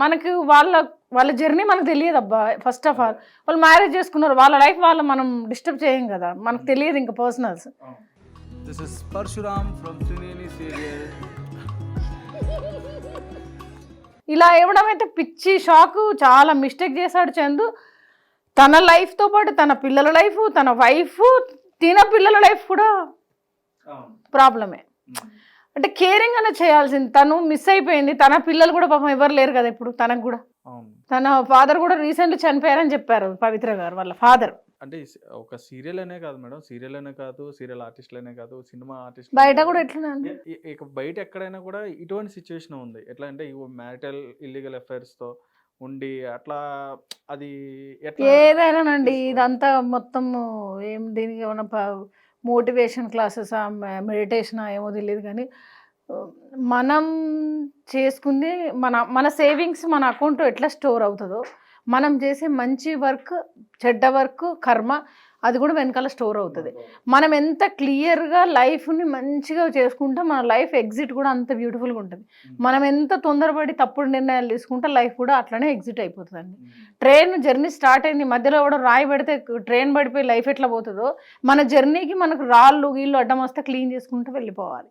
మనకు వాళ్ళ జర్నీ మనకు తెలియదు అబ్బా. ఫస్ట్ ఆఫ్ ఆల్ వాళ్ళు మ్యారేజ్ చేసుకున్నారు, వాళ్ళ లైఫ్ వాళ్ళు మనం డిస్టర్బ్ చేయం కదా, మనకు తెలియదు ఇంకా personals. This is Parshuram from Trineni serial. ఇలా ఇవ్వడం అయితే పిచ్చి షాక్. చాలా మిస్టేక్ చేశాడు చందు. తన లైఫ్తో పాటు తన పిల్లల లైఫ్, తన వైఫ్, పిల్లల లైఫ్ కూడా ప్రాబ్లమే. అంటే కేరింగ్ అనే చేయాల్సింది. తను మిస్ అయిపోయింది. తన పిల్లలు కూడా పాపం ఎవరు లేరు కదా ఇప్పుడు తనకు కూడా. తన ఫాదర్ కూడా రీసెంట్లీ చనిపోయారని చెప్పారు పవిత్ర గారు వాళ్ళ ఫాదర్. అంటే ఒక సీరియల్ అనే కాదు మేడం, సీరియల్ అనే కాదు, సీరియల్ ఆర్టిస్ట్లనే కాదు, సినిమా ఆర్టిస్ట్ బయట కూడా ఎట్లా బయట ఎక్కడైనా కూడా ఇటువంటి సిచ్యువేషన్ ఉంది. ఎట్లా అంటే మ్యారిటల్ ఇల్లీగల్ అఫైర్స్తో ఉండి అట్లా అది ఎట్లా ఏదైనానండి ఇదంతా మొత్తం ఏం దీనికి ఏమైనా మోటివేషన్ క్లాసెస్ మెడిటేషన్ ఏమో తెలియదు కానీ మనం చేసుకుంది మన సేవింగ్స్ మన అకౌంట్లో ఎట్లా స్టోర్ అవుతుందో మనం చేసే మంచి వర్క్ చెడ్డ వర్క్ కర్మ అది కూడా వెనకాల స్టోర్ అవుతుంది. మనం ఎంత క్లియర్గా లైఫ్ని మంచిగా చేసుకుంటే మన లైఫ్ ఎగ్జిట్ కూడా అంత బ్యూటిఫుల్గా ఉంటుంది. మనం ఎంత తొందరపడి తప్పుడు నిర్ణయాలు తీసుకుంటే లైఫ్ కూడా అట్లనే ఎగ్జిట్ అయిపోతుందండి. ట్రైన్ జర్నీ స్టార్ట్ అయింది, మధ్యలో కూడా రాయి పెడితే ట్రైన్ పడిపోయి లైఫ్ ఎట్లా పోతుందో మన జర్నీకి మనకు రాళ్ళు గీళ్ళు అడ్డం వస్తే క్లీన్ చేసుకుంటూ వెళ్ళిపోవాలి.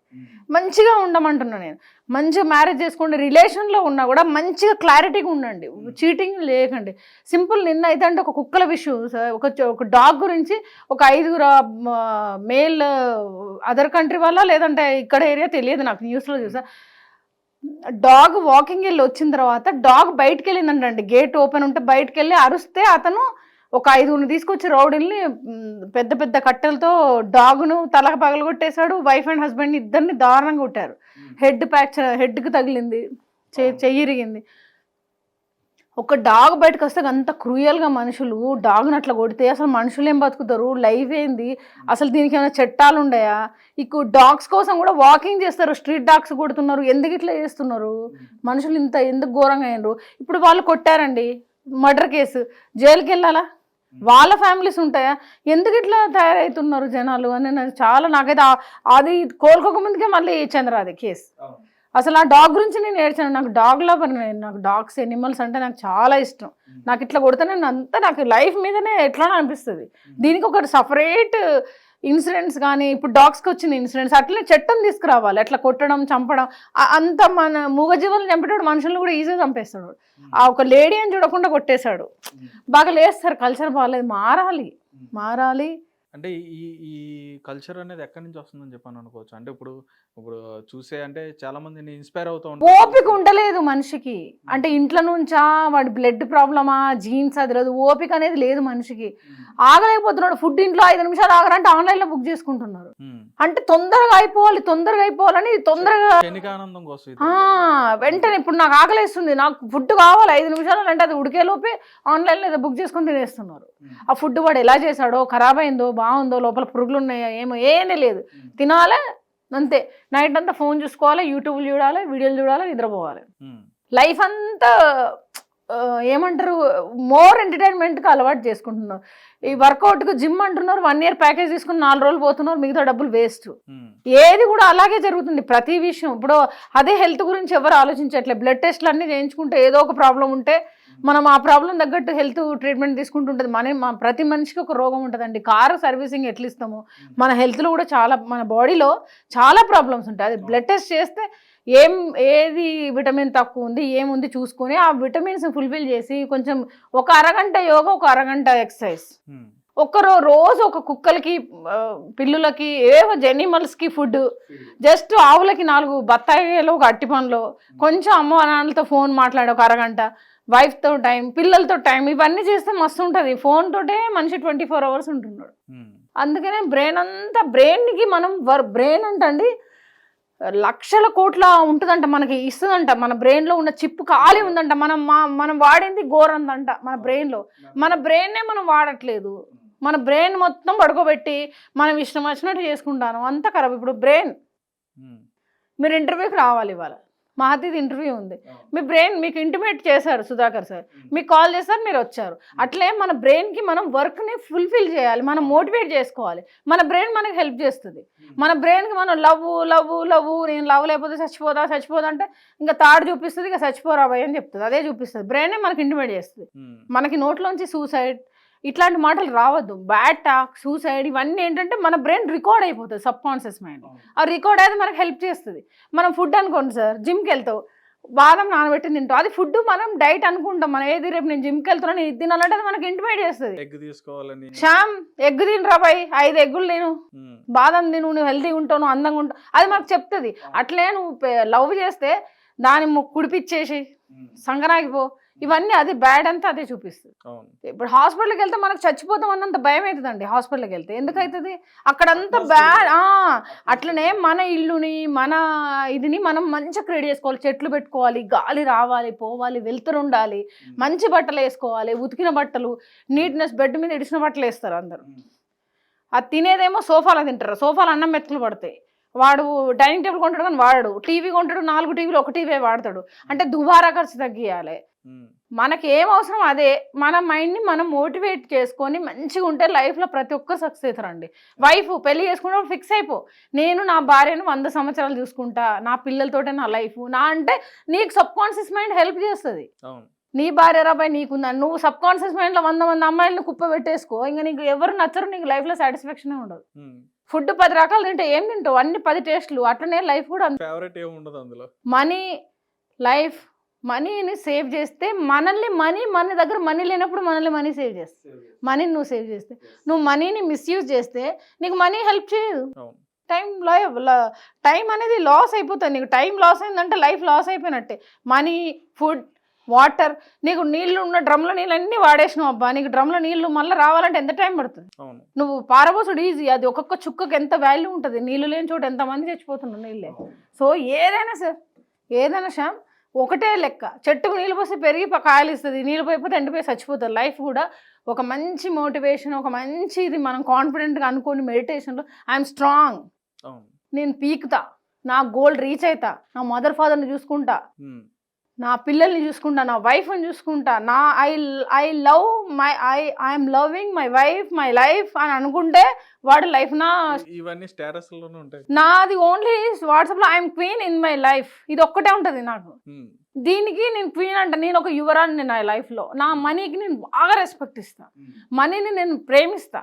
మంచిగా ఉండమంటున్నాను నేను. మంచిగా మ్యారేజ్ చేసుకోండి, రిలేషన్లో ఉన్నా కూడా మంచిగా క్లారిటీగా ఉండండి, చీటింగ్ లేకండి. సింపుల్ నిన్న అయితే అంటే ఒక కుక్కల విషయం, ఒక డాగ్ గురించి ఒక 5 మేల్ అదర్ కంట్రీ వల్ల లేదంటే ఇక్కడ ఏరియా తెలియదు నాకు, న్యూస్లో చూసా. డాగ్ వాకింగ్ వెళ్ళి వచ్చిన తర్వాత డాగ్ బయటకు వెళ్ళిందంటండి, గేట్ ఓపెన్ ఉంటే బయటకు వెళ్ళి అరుస్తే అతను ఒక 5 తీసుకొచ్చి రౌడీల్ని పెద్ద పెద్ద కట్టెలతో డాగ్ను తలకు పగలు కొట్టేశాడు. వైఫ్ అండ్ హస్బెండ్ని ఇద్దరిని దారుణంగా కొట్టారు. హెడ్కి తగిలింది, చెయ్యి ఇరిగింది. ఒక డాగ్ బయటకు వస్తే అంత క్రూయల్గా మనుషులు డాగ్ని అట్లా కొడితే అసలు మనుషులు ఏం బతుకుతారు, లైఫ్ ఏంది అసలు, దీనికి ఏమైనా చట్టాలు ఉన్నాయా? ఇక డాగ్స్ కోసం కూడా వాకింగ్ చేస్తారు, స్ట్రీట్ డాగ్స్ కొడుతున్నారు. ఎందుకు ఇట్లా చేస్తున్నారు మనుషులు, ఇంత ఎందుకు ఘోరంగా అయినరు? ఇప్పుడు వాళ్ళు కొట్టారండి, మర్డర్ కేసు, జైలుకి వెళ్ళాలా? వాళ్ళ ఫ్యామిలీస్ ఉంటాయా? ఎందుకు ఇట్లా తయారవుతున్నారు జనాలు అని నాకైతే అది కోలుకోక ముందుకే మళ్ళీ చంద్రాది కేసు. అసలు ఆ డాగ్ గురించి నేను ఏడ్చాను. నాకు డాగ్ లవర్, నాకు డాగ్స్ ఎనిమల్స్ అంటే నాకు చాలా ఇష్టం. నాకు ఇట్లా కొడితే నేను అంతా నాకు లైఫ్ మీదనే ఎట్లా అనిపిస్తుంది. దీనికి ఒక సపరేట్ ఇన్సిడెంట్స్ కానీ ఇప్పుడు డాగ్స్కి వచ్చిన ఇన్సిడెంట్స్ అట్లనే చట్టం తీసుకురావాలి. అట్లా కొట్టడం చంపడం అంత మన మూగజీవులను చంపేటప్పుడు మనుషులను కూడా ఈజీగా చంపేస్తాడు. ఆ ఒక లేడీ అని చూడకుండా కొట్టేశాడు. బాగా లేస్తారు, కల్చర్ బాగాలేదు, మారాలి. అంటే ఈ కల్చర్ అనేది ఎక్కడి నుంచి వస్తుందని చెప్పాను అనుకోవచ్చు. అంటే ఇప్పుడు చూసే అంటే చాలా మందిని ఇన్స్పైర్ అవుతూ ఉంటారు. ఓపిక ఉండలేదు మనిషికి. అంటే ఇంట్లో నుంచా వాడి బ్లడ్ ప్రాబ్లమా, జీన్స్ అది లేదు, ఓపిక అనేది లేదు మనిషికి. ఆగలేకపోతున్నాడు. ఫుడ్ ఇంట్లో 5 నిమిషాలు ఆగరంటే ఆన్లైన్లో బుక్ చేసుకుంటున్నారు. అంటే తొందరగా అయిపోవాలని తొందరగా క్షణికానందం కోసం వెంటనే ఇప్పుడు నాకు ఆకలేస్తుంది, నాకు ఫుడ్ కావాలి 5 నిమిషాలు అంటే అది ఉడికేలోపే ఆన్లైన్లో ఏదో బుక్ చేసుకొని తినేస్తున్నారు. ఆ ఫుడ్ వాడు ఎలా చేశాడో, ఖరాబ్ అయిందో, బాగుందో, లోపల పురుగులు ఉన్నాయా ఏమో ఏమీ లేదు, తినాలే అంతే. నైట్ అంతా ఫోన్ చూసుకోవాలి, యూట్యూబ్లు చూడాలి, వీడియోలు చూడాలి, నిద్రపోవాలి. లైఫ్ అంతా ఏమంటారు మోర్ ఎంటర్టైన్మెంట్కి అలవాటు చేసుకుంటున్నారు. ఈ వర్కౌట్కి జిమ్ అంటున్నారు, 1 year ప్యాకేజ్ తీసుకుని 4 రోజులు పోతున్నారు, మిగతా డబ్బులు వేస్ట్. ఏది కూడా అలాగే జరుగుతుంది ప్రతి విషయం. ఇప్పుడు అదే హెల్త్ గురించి ఎవరు ఆలోచించట్లేదు. బ్లడ్ టెస్ట్లు అన్నీ చేయించుకుంటే ఏదో ఒక ప్రాబ్లం ఉంటే మనం ఆ ప్రాబ్లం తగ్గట్టు హెల్త్ ట్రీట్మెంట్ తీసుకుంటుంటుంది. ప్రతి మనిషికి ఒక రోగం ఉంటుందండి. కారు సర్వీసింగ్ ఎట్లా ఇస్తాము, మన హెల్త్లో కూడా చాలా, మన బాడీలో చాలా ప్రాబ్లమ్స్ ఉంటాయి. అది బ్లడ్ టెస్ట్ చేస్తే ఏది విటమిన్ తక్కువ ఉంది ఏముంది చూసుకొని ఆ విటమిన్స్ ఫుల్ఫిల్ చేసి కొంచెం ఒక అరగంట యోగా, ఒక అరగంట ఎక్సర్సైజ్, రోజు ఒక కుక్కలకి, పిల్లులకి, ఏవో ఎనిమల్స్కి ఫుడ్, జస్ట్ ఆవులకి 4 బత్తాయిలు, ఒక అట్టి పండ్లు, కొంచెం అమ్మ నాన్నలతో ఫోన్ మాట్లాడే ఒక అరగంట, వైఫ్తో టైం, పిల్లలతో టైం, ఇవన్నీ చేస్తే మస్తు ఉంటుంది. ఫోన్ తోటే మనిషి 24 hours ఉంటున్నాడు. అందుకనే బ్రెయిన్కి మనం బ్రెయిన్ అంటండి లక్షల కోట్ల ఉంటుందంట, మనకి ఇస్తుందంట. మన బ్రెయిన్లో ఉన్న చిప్పు ఖాళీ ఉందంట. మనం వాడింది ఘోరందంట మన బ్రెయిన్లో. మన బ్రెయిన్నే మనం వాడట్లేదు. మన బ్రెయిన్ మొత్తం పడుకోబెట్టి మనం ఇష్టం వచ్చినట్టు చేసుకుంటాను, అంత ఖరాబ్. ఇప్పుడు బ్రెయిన్, మీరు ఇంటర్వ్యూకి రావాలి, ఇవాళ మహతీది ఇంటర్వ్యూ ఉంది, మీ బ్రెయిన్ మీకు ఇంటిమేట్ చేశారు సుధాకర్ సార్, మీకు కాల్ చేశారు, మీరు వచ్చారు. అట్లే మన బ్రెయిన్కి మనం వర్క్ని ఫుల్ఫిల్ చేయాలి, మనం మోటివేట్ చేసుకోవాలి. మన బ్రెయిన్ మనకి హెల్ప్ చేస్తుంది. మన బ్రెయిన్కి మనం లవ్, నేను లవ్ లేకపోతే చచ్చిపోదా అంటే ఇంకా తాడు చూపిస్తుంది, ఇక చచ్చిపోరా భయ్ అని చెప్తుంది, అదే చూపిస్తుంది. బ్రెయినే మనకి ఇంటిమేట్ చేస్తుంది. మనకి నోట్లోంచి సూసైడ్ ఇట్లాంటి మాటలు రావద్దు, బ్యాడ్ టాక్, సూసైడ్, ఇవన్నీ ఏంటంటే మన బ్రెయిన్ రికార్డ్ అయిపోతుంది సబ్ కాన్షియస్ మైండ్. ఆ రికార్డ్ అయితే మనకు హెల్ప్ చేస్తుంది. మనం ఫుడ్ అనుకోండి సార్, జిమ్కి వెళ్తావు, బాదం నానబెట్టి తింటాం, అది ఫుడ్ మనం డైట్ అనుకుంటాం. మనం ఏది రేపు నేను జిమ్కి వెళ్తున్నాను ఇది తినాలంటే అది మనకి ఇంటిమేట్ చేస్తుంది. శ్యామ్ ఎగ్ తినరా బాయ్, 5 ఎగ్గులు తిను, బాదం తిను, నువ్వు హెల్తీగా ఉంటావు, నువ్వు అందంగా ఉంటావు, అది మనకు చెప్తుంది. అట్లే నువ్వు లవ్ చేస్తే దాన్ని కుడిపిచ్చేసి సంగనాగిపో, ఇవన్నీ అది బ్యాడ్ అంతా అదే చూపిస్తుంది. అవును. ఇప్పుడు హాస్పిటల్కి వెళ్తే మనకు చచ్చిపోతాం అన్నంత భయం అవుతుందండి హాస్పిటల్కి వెళ్తే. ఎందుకవుతుంది? అక్కడంతా బ్యాడ్. అట్లనే మన ఇల్లుని మన ఇదిని మనం మంచిగా క్రియేట్ చేసుకోవాలి. చెట్లు పెట్టుకోవాలి, గాలి రావాలి, పోవాలి, వెలుతురు ఉండాలి, మంచి బట్టలు వేసుకోవాలి, ఉతికిన బట్టలు, నీట్నెస్. బెడ్ మీద ఇడిచిన బట్టలు వేస్తారు అందరూ. అది తినేదేమో సోఫాలో తింటారు, సోఫాలో అన్నం మెతుకులు పడతాయి. వాడు డైనింగ్ టేబుల్ కొంటాడు కానీ వాడు టీవీ కొంటాడు, 4 టీవీలు ఒక టీవీ వాడతాడు. అంటే దుబారా ఖర్చు తగ్గియాలి. మనకి ఏం అవసరం అదే. మన మైండ్ని మనం మోటివేట్ చేసుకొని మంచిగా ఉంటే లైఫ్లో ప్రతి ఒక్కరు సక్సెస్ అవుతారండి. వైఫ్ పెళ్లి చేసుకుంటే ఫిక్స్ అయిపో, నేను నా భార్యను 100 సంవత్సరాలు చూసుకుంటా, నా పిల్లలతోటే నా లైఫ్ నా అంటే నీకు సబ్ కాన్షియస్ మైండ్ హెల్ప్ చేస్తుంది. నీ భార్య రాబాయ్ నీకుందని నువ్వు సబ్ కాన్షియస్ మైండ్లో 100 మంది అమ్మాయిలను కుప్ప పెట్టేసుకో, ఇంకా నీకు ఎవరు నచ్చరు, నీకు లైఫ్లో సాటిస్ఫాక్షనే ఉండదు. ఫుడ్ 10 రకాలు తింటే ఏం తింటావు? అన్ని 10 టేస్ట్లు. అట్లనే లైఫ్ కూడా ఫేవరెట్ ఏమి ఉండదు అందులో. మనీ, లైఫ్, మనీని సేవ్ చేస్తే మనల్ని మన దగ్గర మనీ లేనప్పుడు మనల్ని మనీ సేవ్ చేస్తే, మనీని నువ్వు సేవ్ చేస్తే, నువ్వు మనీని మిస్యూజ్ చేస్తే నీకు మనీ హెల్ప్ చేయదు. టైం అనేది లాస్ అయిపోతుంది. నీకు టైం లాస్ అయిందంటే లైఫ్ లాస్ అయిపోయినట్టే. Money, food, water. నీకు నీళ్లు ఉన్న డ్రమ్లో నీళ్ళు అన్నీ వాడేసినావు అబ్బా, నీకు డ్రమ్లో నీళ్లు మళ్ళీ రావాలంటే ఎంత టైం పడుతుంది? నువ్వు పారబోసుడు ఈజీ, అది ఒక్కొక్క చుక్కకి ఎంత వాల్యూ ఉంటుంది. నీళ్ళు లేని చోట ఎంతమంది చచ్చిపోతున్నారు నీళ్ళే. సో ఏదైనా సార్, ఏదైనా శ్యామ్ ఒకటే లెక్క. చెట్టుకు నీళ్ళు పోస్తే పెరిగి కాయలు ఇస్తుంది, నీళ్ళు పోయిపోతే ఎండిపోయి చచ్చిపోతుంది. లైఫ్ కూడా ఒక మంచి మోటివేషన్, ఒక మంచి ఇది మనం కాన్ఫిడెంట్గా అనుకోని మెడిటేషన్లో ఐఎమ్ స్ట్రాంగ్, నేను పీకుతా, నా గోల్ రీచ్ అవుతా, నా మదర్ ఫాదర్ని చూసుకుంటా, నా పిల్లల్ని చూసుకుంటా, నా వైఫ్ని చూసుకుంటా, నా I'm loving my wife, my life అని అనుకుంటే వాడు లైఫ్ ఇవన్నీ స్టేటస్ లోనే ఉంటాయి. నాది ఓన్లీ వాట్సాప్లో I'm queen in my life, ఇది ఒక్కటే ఉంటుంది నాకు. దీనికి నేను క్వీన్ అంటే నేను ఒక యువరాన్ని నా లైఫ్లో. నా మనీకి నేను బాగా రెస్పెక్ట్ ఇస్తా, మనీని నేను ప్రేమిస్తా,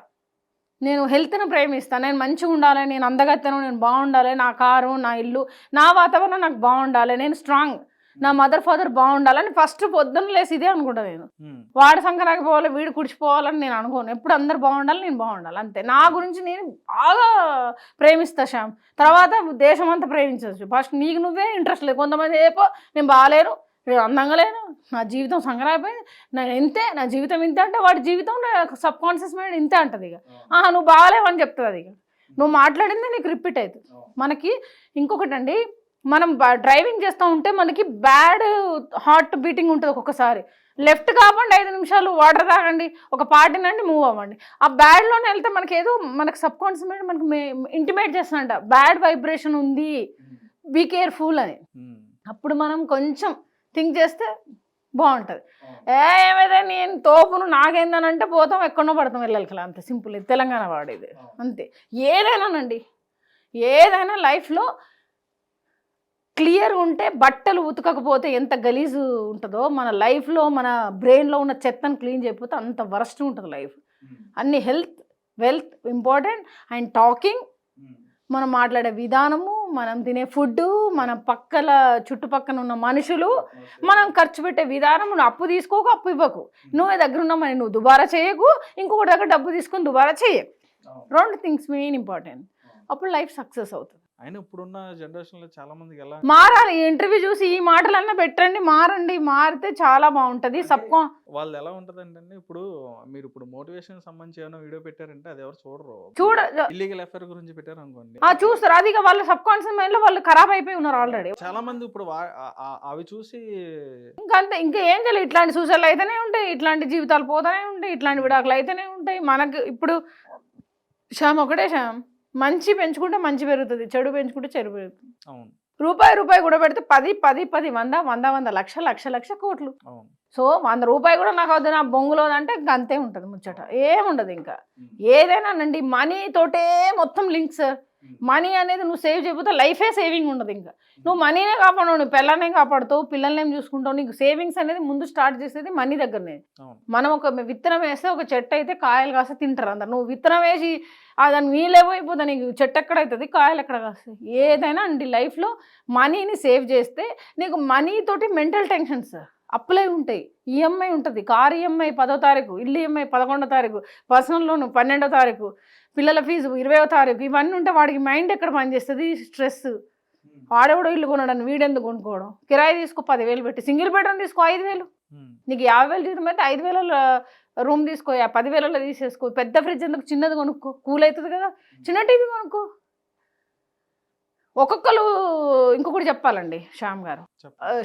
నేను హెల్త్ని ప్రేమిస్తా, నేను మంచిగా ఉండాలి, నేను అందగత్తెను, నేను బాగుండాలి, నా కారు, నా ఇల్లు, నా వాతావరణం నాకు బాగుండాలి, నేను స్ట్రాంగ్, నా మదర్ ఫాదర్ బాగుండాలని ఫస్ట్ పొద్దున్న లేసి ఇదే అనుకుంటా. నేను వాడి సంకరాకి పోవాలి, వీడు కుడిచిపోవాలని నేను అనుకోను. ఎప్పుడు అందరు బాగుండాలి, నేను బాగుండాలి, అంతే. నా గురించి నేను బాగా ప్రేమిస్తా శ్యామ్. తర్వాత దేశం అంతా ప్రేమించవచ్చు. ఫస్ట్ నీకు నువ్వే ఇంట్రెస్ట్ లేదు. కొంతమంది ఏపో నేను బాగాలేను, నేను అందంగా లేను, నా జీవితం సంకరాయిపోయింది, నేను ఇంతే, నా జీవితం ఇంతే అంటే వాడి జీవితం సబ్ కాన్షియస్ మైండ్ ఇంతే అంటది. ఇక నువ్వు బాగాలేవు అని చెప్తుంది. అది ఇక నువ్వు మాట్లాడిందే నీకు రిపీట్ అవుతుంది. మనకి ఇంకొకటి అండి, మనం డ్రైవింగ్ చేస్తూ ఉంటే మనకి బ్యాడ్ హార్ట్ బీటింగ్ ఉంటుంది. ఒక్కొక్కసారి లెఫ్ట్ కాకుండా 5 నిమిషాలు వాటర్ తాగండి, ఒక పాటినండి, మూవ్ అవ్వండి. ఆ బ్యాడ్లోనే వెళ్తే మనకి ఏదో మనకు సబ్ కాన్షియస్ మైండ్ మనకి ఇంటిమేట్ చేస్తుందంట, బ్యాడ్ వైబ్రేషన్ ఉంది, బీ కేర్ఫుల్ అని. అప్పుడు మనం కొంచెం థింక్ చేస్తే బాగుంటుంది. ఏమైతే నేను తోపును నాకేందని అంటే పోతాం, ఎక్కడో పడతాం, వెళ్ళాలి, అంతే సింపుల్. ఇది తెలంగాణ వాడేది అంతే. ఏదైనానండి, ఏదైనా లైఫ్లో క్లియర్ ఉంటే, బట్టలు ఉతకకపోతే ఎంత గలీజు ఉంటుందో మన లైఫ్లో, మన బ్రెయిన్లో ఉన్న చెత్తను క్లీన్ చేయకపోతే అంత వరస్ట్ ఉంటుంది లైఫ్. అన్ని health, wealth important. And talking, మనం మాట్లాడే విధానము, మనం తినే ఫుడ్, మన చుట్టుపక్కన ఉన్న మనుషులు, మనం ఖర్చు పెట్టే విధానం. నువ్వు అప్పు తీసుకోకు, అప్పు ఇవ్వకు, నువ్వే దగ్గర ఉన్నామని నువ్వు దుబారా చేయకు, ఇంకొకటి దగ్గర డబ్బు తీసుకొని దుబారా చేయకు. 2 థింగ్స్ మెయిన్ ఇంపార్టెంట్. అప్పుడు లైఫ్ సక్సెస్ అవుతుంది. అయినా ఇప్పుడున్న జనరేషన్లో చాలా మందికి ఎలా మారాలి. ఇంటర్వ్యూ చూసి ఈ మాటలన్నా పెట్టండి, మారండి, మారితే చాలా బాగుంటుంది. వాళ్ళు ఎలా ఉంటుందంటే, ఇప్పుడు మీరు ఇప్పుడు మోటివేషన్ సంబంధించి ఏమైనా వీడియో పెట్టారంటే అది ఎవరు చూడరు. ఇల్లీగల్ అఫైర్ గురించి పెట్టారు అనుకోండి, చూస్తారు. అది వాళ్ళ సబ్ కాన్షియస్ మైండ్ లో వాళ్ళు ఖరాబ్ అయిపోయి ఉన్నారు ఆల్రెడీ. చాలా మంది ఇప్పుడు అవి చూసి ఇంకంతే, ఇంకా ఏం తెలియదు. ఇట్లాంటి సూచనలు అయితేనే ఉంటాయి, ఇట్లాంటి జీవితాలు పోతూనే ఉంటాయి, ఇట్లాంటి విడాకులు అయితేనే ఉంటాయి. మనకు ఇప్పుడు శ్యామ్ ఒకటే శ్యామ్, మంచి పెంచుకుంటే మంచి పెరుగుతుంది, చెడు పెంచుకుంటే చెడు పెరుగుతుంది. అవును. రూపాయి కూడా పెడితే 10, 10, 10, 100, లక్ష కోట్లు. సో 100 రూపాయలు కూడా నాకు అవుతుంది, నా బొంగులో అంటే ఇంకా అంతే ఉంటుంది ముచ్చట, ఏముండదు. ఇంకా ఏదైనా నండి మనీ తోటే మొత్తం లింక్స్. మనీ అనేది నువ్వు సేవ్ చేయకపోతే లైఫే సేవింగ్ ఉండదు. ఇంకా నువ్వు మనీనే కాపాడు, నువ్వు పిల్లల్నే కాపాడుతావు, పిల్లల్ని ఏం చూసుకుంటావు. నీకు సేవింగ్స్ అనేది ముందు స్టార్ట్ చేసేది మనీ దగ్గరనే. మనం ఒక విత్తనం వేస్తే ఒక చెట్టు అయితే కాయలు కాస్తే తింటారు అందరు. నువ్వు విత్తనం వేసి దాన్ని నీళ్ళేపోయిపోతా, నీకు చెట్టు ఎక్కడవుతుంది, కాయలు ఎక్కడ కాస్తాయి. ఏదైనా అండి లైఫ్లో మనీని సేవ్ చేస్తే నీకు మనీతోటి మెంటల్ టెన్షన్స్, అప్పులే ఉంటాయి, ఈఎంఐ ఉంటుంది, కారు ఈఎంఐ 10వ తారీఖు, ఇల్లు ఈఎంఐ 11వ తారీఖు, పర్సనల్ లోను 12వ తారీఖు, పిల్లల ఫీజు 20వ తారీఖు. ఇవన్నీ ఉంటే వాడికి మైండ్ ఎక్కడ పనిచేస్తుంది? స్ట్రెస్. వాడెవడో ఇల్లు కొనడానికి వీడెందుకు కొనుక్కోవడం? కిరాయి తీసుకో 10,000 పెట్టి, సింగిల్ బెడ్రూమ్ తీసుకో 5,000. నీకు 50,000 జీతం అయితే 5,000 రూమ్ తీసుకో, 10,000 తీసేసుకో. పెద్ద ఫ్రిడ్జ్ ఎందుకు, చిన్నది కొనుక్కో, కూల్ అవుతుంది కదా. చిన్న టీవీ కొనుక్కో. ఒక్కొక్కరు ఇంకొకటి చెప్పాలండి శ్యామ్ గారు,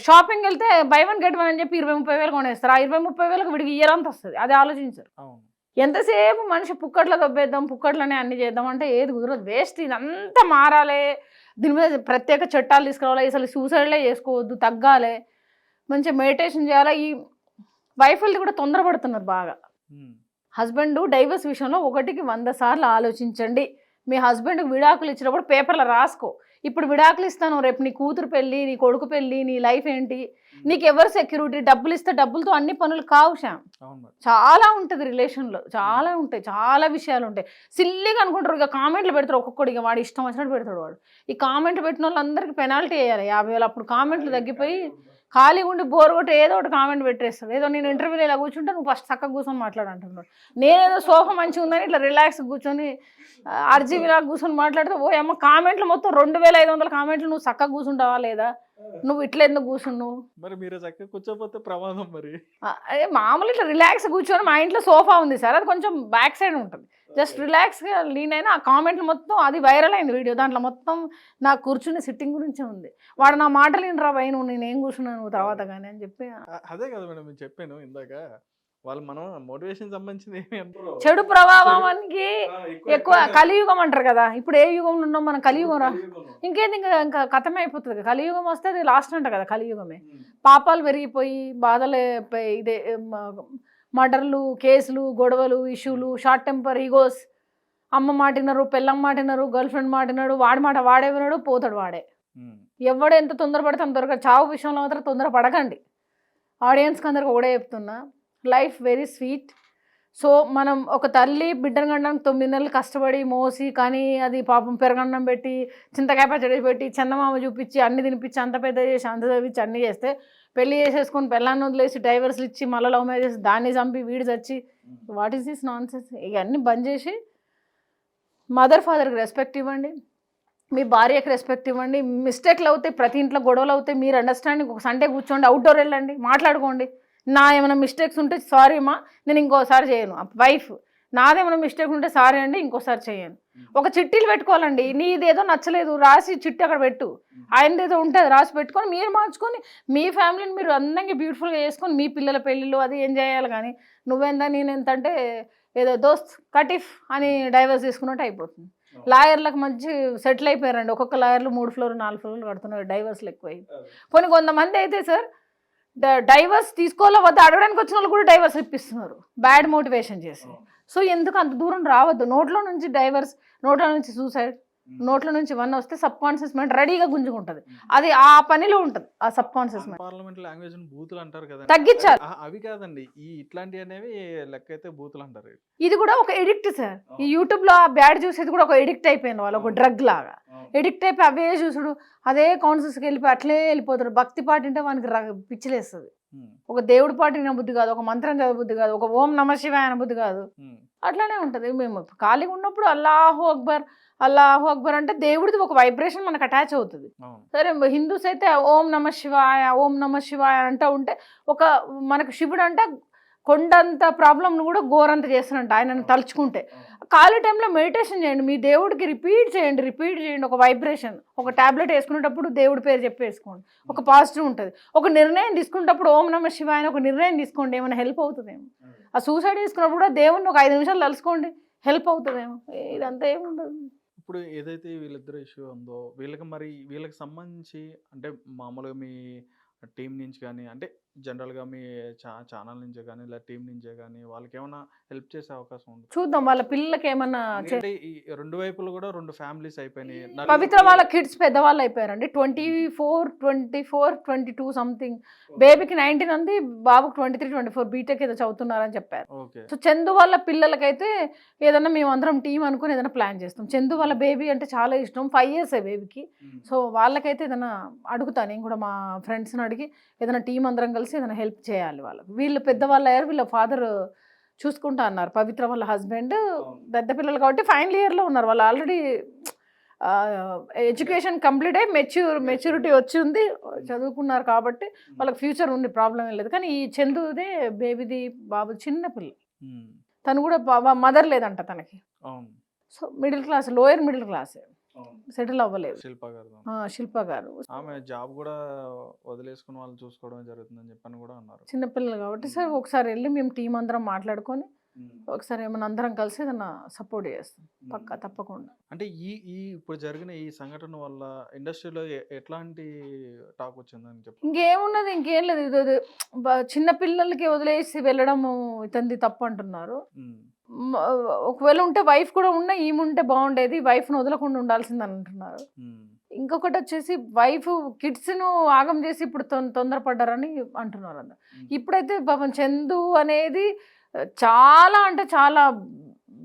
షాపింగ్ వెళ్తే బై 1 get 1 అని చెప్పి 20,000-30,000 కొనేస్తారు. ఆ 20,000-30,000 విడికి ఇయర్ అంత వస్తుంది. అది ఆలోచించరు. ఎంతసేపు మనిషి పుక్కట్లో దొబ్బేద్దాం, పుక్కట్లోనే అన్ని చేద్దాం అంటే ఏది కుదరదు. వేస్ట్. ఇదంతా మారాలి, దీని మీద ప్రత్యేక చట్టాలు తీసుకురావాలి, అసలు సూసైడ్లే చేసుకోవద్దు, తగ్గాలి, మంచిగా మెడిటేషన్ చేయాలి. ఈ వైఫ్లది కూడా తొందరపడుతున్నారు బాగా. హస్బెండ్ డైవర్స్ విషయంలో 1కి 100 సార్లు ఆలోచించండి. మీ హస్బెండ్కి విడాకులు ఇచ్చినప్పుడు పేపర్లో రాసుకో, ఇప్పుడు విడాకులు ఇస్తాను, రేపు నీ కూతురు పెళ్ళి, నీ కొడుకు పెళ్ళి, నీ లైఫ్ ఏంటి, నీకు ఎవరు సెక్యూరిటీ, డబ్బులు ఇస్తే డబ్బులతో అన్ని పనులు కావు శ్యామ్. చాలా ఉంటుంది రిలేషన్లో, చాలా ఉంటాయి, చాలా విషయాలు ఉంటాయి. సిల్లీగా అనుకుంటారు, ఇక కామెంట్లు పెడతారు ఒక్కొక్కడు, ఇక వాడు ఇష్టం వచ్చినట్టు పెడతాడు వాడు. ఈ కామెంట్లు పెట్టిన వాళ్ళందరికీ పెనాల్టీ వేయాలి 50,000. అప్పుడు కామెంట్లు తగ్గిపోయి ఖాళీ ఉండి బోర్ కొట్టి ఏదో ఒకటి కామెంట్ పెట్టేస్తాడు. ఏదో నేను ఇంటర్వ్యూలో ఇలా కూర్చుంటే నువ్వు ఫస్ట్ చక్కగా కూర్చొని మాట్లాడంటున్నాడు. నేనేదో సోఫా మంచిగా ఉందని ఇట్లా రిలాక్స్ కూర్చొని ఆర్జీవీలా కూర్చొని మాట్లాడితే ఓ అమ్మ కామెంట్లు మొత్తం 2,500 కామెంట్లు, నువ్వు చక్కగా కూర్చుంటావా లేదా, నువ్వు ఇట్లా ఎందుకు కూర్చున్నావు, మరి మీరు చక్కగా కూర్చోపోతే ప్రమాదం. మరి అదే మామూలు ఇట్లా రిలాక్స్ కూర్చొని, మా ఇంట్లో సోఫా ఉంది సార్, అది కొంచెం బ్యాక్ సైడ్ ఉంటుంది, జస్ట్ రిలాక్స్గా లీన్ అయినా ఆ కామెంట్లు మొత్తం అది వైరల్ అయింది వీడియో. దాంట్లో మొత్తం నాకు కూర్చునే సిట్టింగ్ గురించే ఉంది. వాడు నా మాటలు వినరా భయ, నువ్వు నేనేం కూర్చున్నాను నువ్వు తర్వాత కానీ అని చెప్పి. అదే కదా మేడం నేను చెప్పాను ఇందాక, వాళ్ళు మనం మోటివేషన్ సంబంధించింది ఏమి అంటారు, చెడు ప్రభావానికి ఎక్కువ కలియుగం అంటారు కదా. ఇప్పుడు ఏ యుగంలో ఉన్నాం మనం, కలియుగం రా, ఇంకేంది, ఇంకా కథమే అయిపోతుంది. కలియుగం వస్తే అది లాస్ట్ అంట కదా, కలియుగమే. పాపాలు పెరిగిపోయి బాధలు, ఇదే మర్డర్లు, కేసులు, గొడవలు, ఇష్యూలు, షార్ట్ టెంపర్, ఈగోస్, అమ్మ మాటినారు, పెళ్ళం మాటినారు, గర్ల్ ఫ్రెండ్ మాటినాడు, వాడి మాట వాడే వినాడు, పోతాడు వాడే. ఎవడు ఎంత తొందరపడితే అంత త్వరగా చావు విషయంలో మాత్రం తొందరపడకండి. ఆడియన్స్కి అందరికి ఒకటే చెప్తున్నా, లైఫ్ వెరీ స్వీట్. సో మనం ఒక తల్లి బిడ్డను కనడానికి 9 నెలలు కష్టపడి మోసి, కానీ అది పాపం పెరగన్నం పెట్టి, చింతకాయ పచ్చడి పెట్టి, చందమామ చూపించి, అన్ని తినిపించి, అంత పెద్ద చేసి, అంత చదివించి, అన్నీ చేస్తే, పెళ్లి చేసేసుకొని పెళ్ళాన్ని వదిలేసి డైవర్స్లు ఇచ్చి, మళ్ళీ లవ్ మ్యారేజ్, దాన్ని చంపి వీడు చచ్చి, what is this non sense. ఇవన్నీ బంద్ చేసి మదర్ ఫాదర్కి రెస్పెక్ట్ ఇవ్వండి, మీ భార్యకి రెస్పెక్ట్ ఇవ్వండి. మిస్టేక్లు అవుతాయి, ప్రతి ఇంట్లో గొడవలు అవుతాయి, మీరు అండర్స్టాండింగ్ ఒక సండే కూర్చోండి, అవుట్డోర్ వెళ్ళండి, మాట్లాడుకోండి. నా ఏమైనా మిస్టేక్స్ ఉంటే సారీ అమ్మా, నేను ఇంకోసారి చేయను. వైఫ్ నాదేమైనా మిస్టేక్ ఉంటే సారీ అండి, ఇంకోసారి చేయను. ఒక చిట్టీలు పెట్టుకోవాలండి, నీదేదో నచ్చలేదు రాసి చిట్టి అక్కడ పెట్టు, ఆయనదేదో ఉంటే అది రాసి పెట్టుకొని మీరు మార్చుకొని మీ ఫ్యామిలీని మీరు అందంగా బ్యూటిఫుల్గా చేసుకొని మీ పిల్లల పెళ్ళిళ్ళు అది ఏం చేయాలి. కానీ నువ్వెంత నేనెంత అంటే ఏదో దోస్త్ కటిఫ్ అని డైవర్స్ తీసుకున్నట్టు అయిపోతుంది. లాయర్లకు మంచి సెటిల్ అయిపోయారండి. ఒక్కొక్క లాయర్లు 3 ఫ్లోర్లు 4 ఫ్లోర్లు కడుతున్నారు, డైవర్స్లు ఎక్కువ. పోనీ కొంతమంది అయితే సార్ డైవర్స్ తీసుకోవాలో వద్ద అడగడానికి వచ్చిన వాళ్ళు కూడా డైవర్స్ ఇప్పిస్తున్నారు, బ్యాడ్ మోటివేషన్ చేసి. సో ఎందుకు అంత దూరం రావద్దు. నోట్లో నుంచి డైవర్స్, నోట్లో నుంచి సూసైడ్, నోట్లో నుంచి ఇవన్నీ వస్తే సబ్ కాన్షియస్ మైండ్ రెడీగా గుంజుకుంటుంది. అది ఆ పనిలో ఉంటుంది ఆ sub conscious mind. Parliament language బూతులు అంటారు కదా, తగ్గించాలి. అవి కాదండి, ఈ ఇట్లాంటివి అనేవి లెక్క అయితే బూతులు అంటారు. ఇది కూడా ఒక ఎడిక్ట్ సార్. ఈ యూట్యూబ్ లో ఆ బ్యాడ్ చూసేది కూడా ఒక ఎడిక్ట్ అయిపోయింది వాళ్ళు, ఒక డ్రగ్ లాగా ఎడిక్ట్ అయిపోయి అవే చూసుడు, అదే కాన్షియస్కి వెళ్ళిపోయి అట్లే వెళ్ళిపోతాడు. భక్తి పాట అంటే వానికి పిచ్చిలేస్తుంది. ఒక దేవుడి పాట వినబుద్ధి కాదు, ఒక మంత్రం చదవబుద్ధి కాదు, ఒక ఓం నమ శివాయ అనబుద్ధి కాదు. అట్లానే ఉంటుంది. మేము ఖాళీగా ఉన్నప్పుడు అల్లాహు అక్బర్ అల్లాహు అక్బర్ అంటే దేవుడిది ఒక వైబ్రేషన్ మనకు అటాచ్ అవుతుంది. సరే హిందూస్ అయితే ఓం నమ శివాయ అంటూ ఉంటే ఒక మనకు శివుడు అంటే కొండంత ప్రాబ్లంను కూడా ఘోరంత చేస్తున్నట్టు ఆయనను తలుచుకుంటే. ఖాళీ టైంలో మెడిటేషన్ చేయండి, మీ దేవుడికి రిపీట్ చేయండి. ఒక వైబ్రేషన్, ఒక టాబ్లెట్ వేసుకునేటప్పుడు దేవుడి పేరు చెప్పి వేసుకోండి, ఒక పాజిటివ్ ఉంటుంది. ఒక నిర్ణయం తీసుకునేటప్పుడు ఓం నమ శివాయ అని ఒక నిర్ణయం తీసుకోండి, ఏమైనా హెల్ప్ అవుతుందేమో. ఆ సూసైడ్ తీసుకున్నప్పుడు కూడా దేవుడిని ఒక 5 నిమిషాలు తలుసుకోండి, హెల్ప్ అవుతుందేమో. ఇదంతా ఏముండదు. ఇప్పుడు ఏదైతే వీళ్ళిద్దరు ఇష్యూ ఉందో వీళ్ళకి సంబంధించి అంటే మామూలుగా మీ టీం నుంచి కానీ, అంటే జనరల్గా మీ ఛానల్ నుంచే కానీ ఇలా టీం నుంచే కానీ వాళ్ళకి ఏమైనా హెల్ప్ చేసే అవకాశం ఉంది? చూద్దాం వాళ్ళ పిల్లలకి ఏమన్నా. ఈ 2 వైపులు కూడా 2 ఫ్యామిలీస్ అయిపోయినాయి. పవిత్ర వాళ్ళ కిడ్స్ పెద్దవాళ్ళు అయిపోయారండి. 24, 22 సంథింగ్. బేబీకి 19 ఉంది, బాబుకి 23, 24 బీటెక్ ఏదో చదువుతున్నారని చెప్పారు. సో చందు వాళ్ళ పిల్లలకైతే ఏదన్నా మేము అందరం టీం అనుకుని ఏదైనా ప్లాన్ చేస్తాం. చందు వాళ్ళ బేబీ అంటే చాలా ఇష్టం, 5 years బేబీకి. సో వాళ్ళకైతే ఏదైనా అడుగుతాను నేను కూడా, మా ఫ్రెండ్స్ని అడిగి ఏదైనా టీం అందరం కలిసి ఏదైనా హెల్ప్ చేయాలి వాళ్ళకి. వీళ్ళు పెద్దవాళ్ళు అయ్యారు, వీళ్ళ ఫాదర్ చూసుకుంటా అన్నారు. పవిత్ర వాళ్ళ హస్బెండ్ పెద్ద పిల్లలు కాబట్టి ఫైనల్ ఇయర్లో ఉన్నారు వాళ్ళు. ఆల్రెడీ ఎడ్యుకేషన్ కంప్లీట్ అయ్యి మెచ్యూరిటీ వచ్చింది, చదువుకున్నారు కాబట్టి వాళ్ళకి ఫ్యూచర్ ఉంది, ప్రాబ్లం ఏం లేదు. కానీ ఈ చందుదే బేబీది బాబు చిన్న పిల్ల, తను కూడా మదర్ లేదంట తనకి. అవును. So middle class, lower middle class, settle అవ్వలేదు శిల్ప గారు. ఆమె జాబ్ కూడా వదిలేసుకుని వాళ్ళు చూసుకోవడం జరుగుతుందని చెప్పని కూడా అన్నారు. చిన్నపిల్లలు కాబట్టి సార్ ఒకసారి వెళ్ళి మేము టీం అందరం మాట్లాడుకొని ఒకసారి ఏమైనా అందరం కలిసి ఏదన్నా సపోర్ట్ చేస్తాం పక్కా తప్పకుండా. అంటే ఈ ఇప్పుడు జరిగిన ఈ సంఘటన వల్ల ఇండస్ట్రీలో ఎట్లాంటి టాక్ వచ్చిందని చెప్పి? ఇంకేమున్నది, ఇంకేం లేదు. ఇది చిన్న పిల్లలకి వదిలేసి వెళ్ళడము ఇతంది తప్పు అంటున్నారు. ఒకవేళ ఉంటే వైఫ్ కూడా ఉన్నా ఈముంటే బాగుండేది, వైఫ్ను వదలకుండా ఉండాల్సిందని అంటున్నారు. ఇంకొకటి వచ్చేసి వైఫ్ కిడ్స్ను ఆగం చేసి ఇప్పుడు తొందరపడ్డారని అంటున్నారు అందరు. ఇప్పుడైతే పాపం చందు అనేది చాలా అంటే చాలా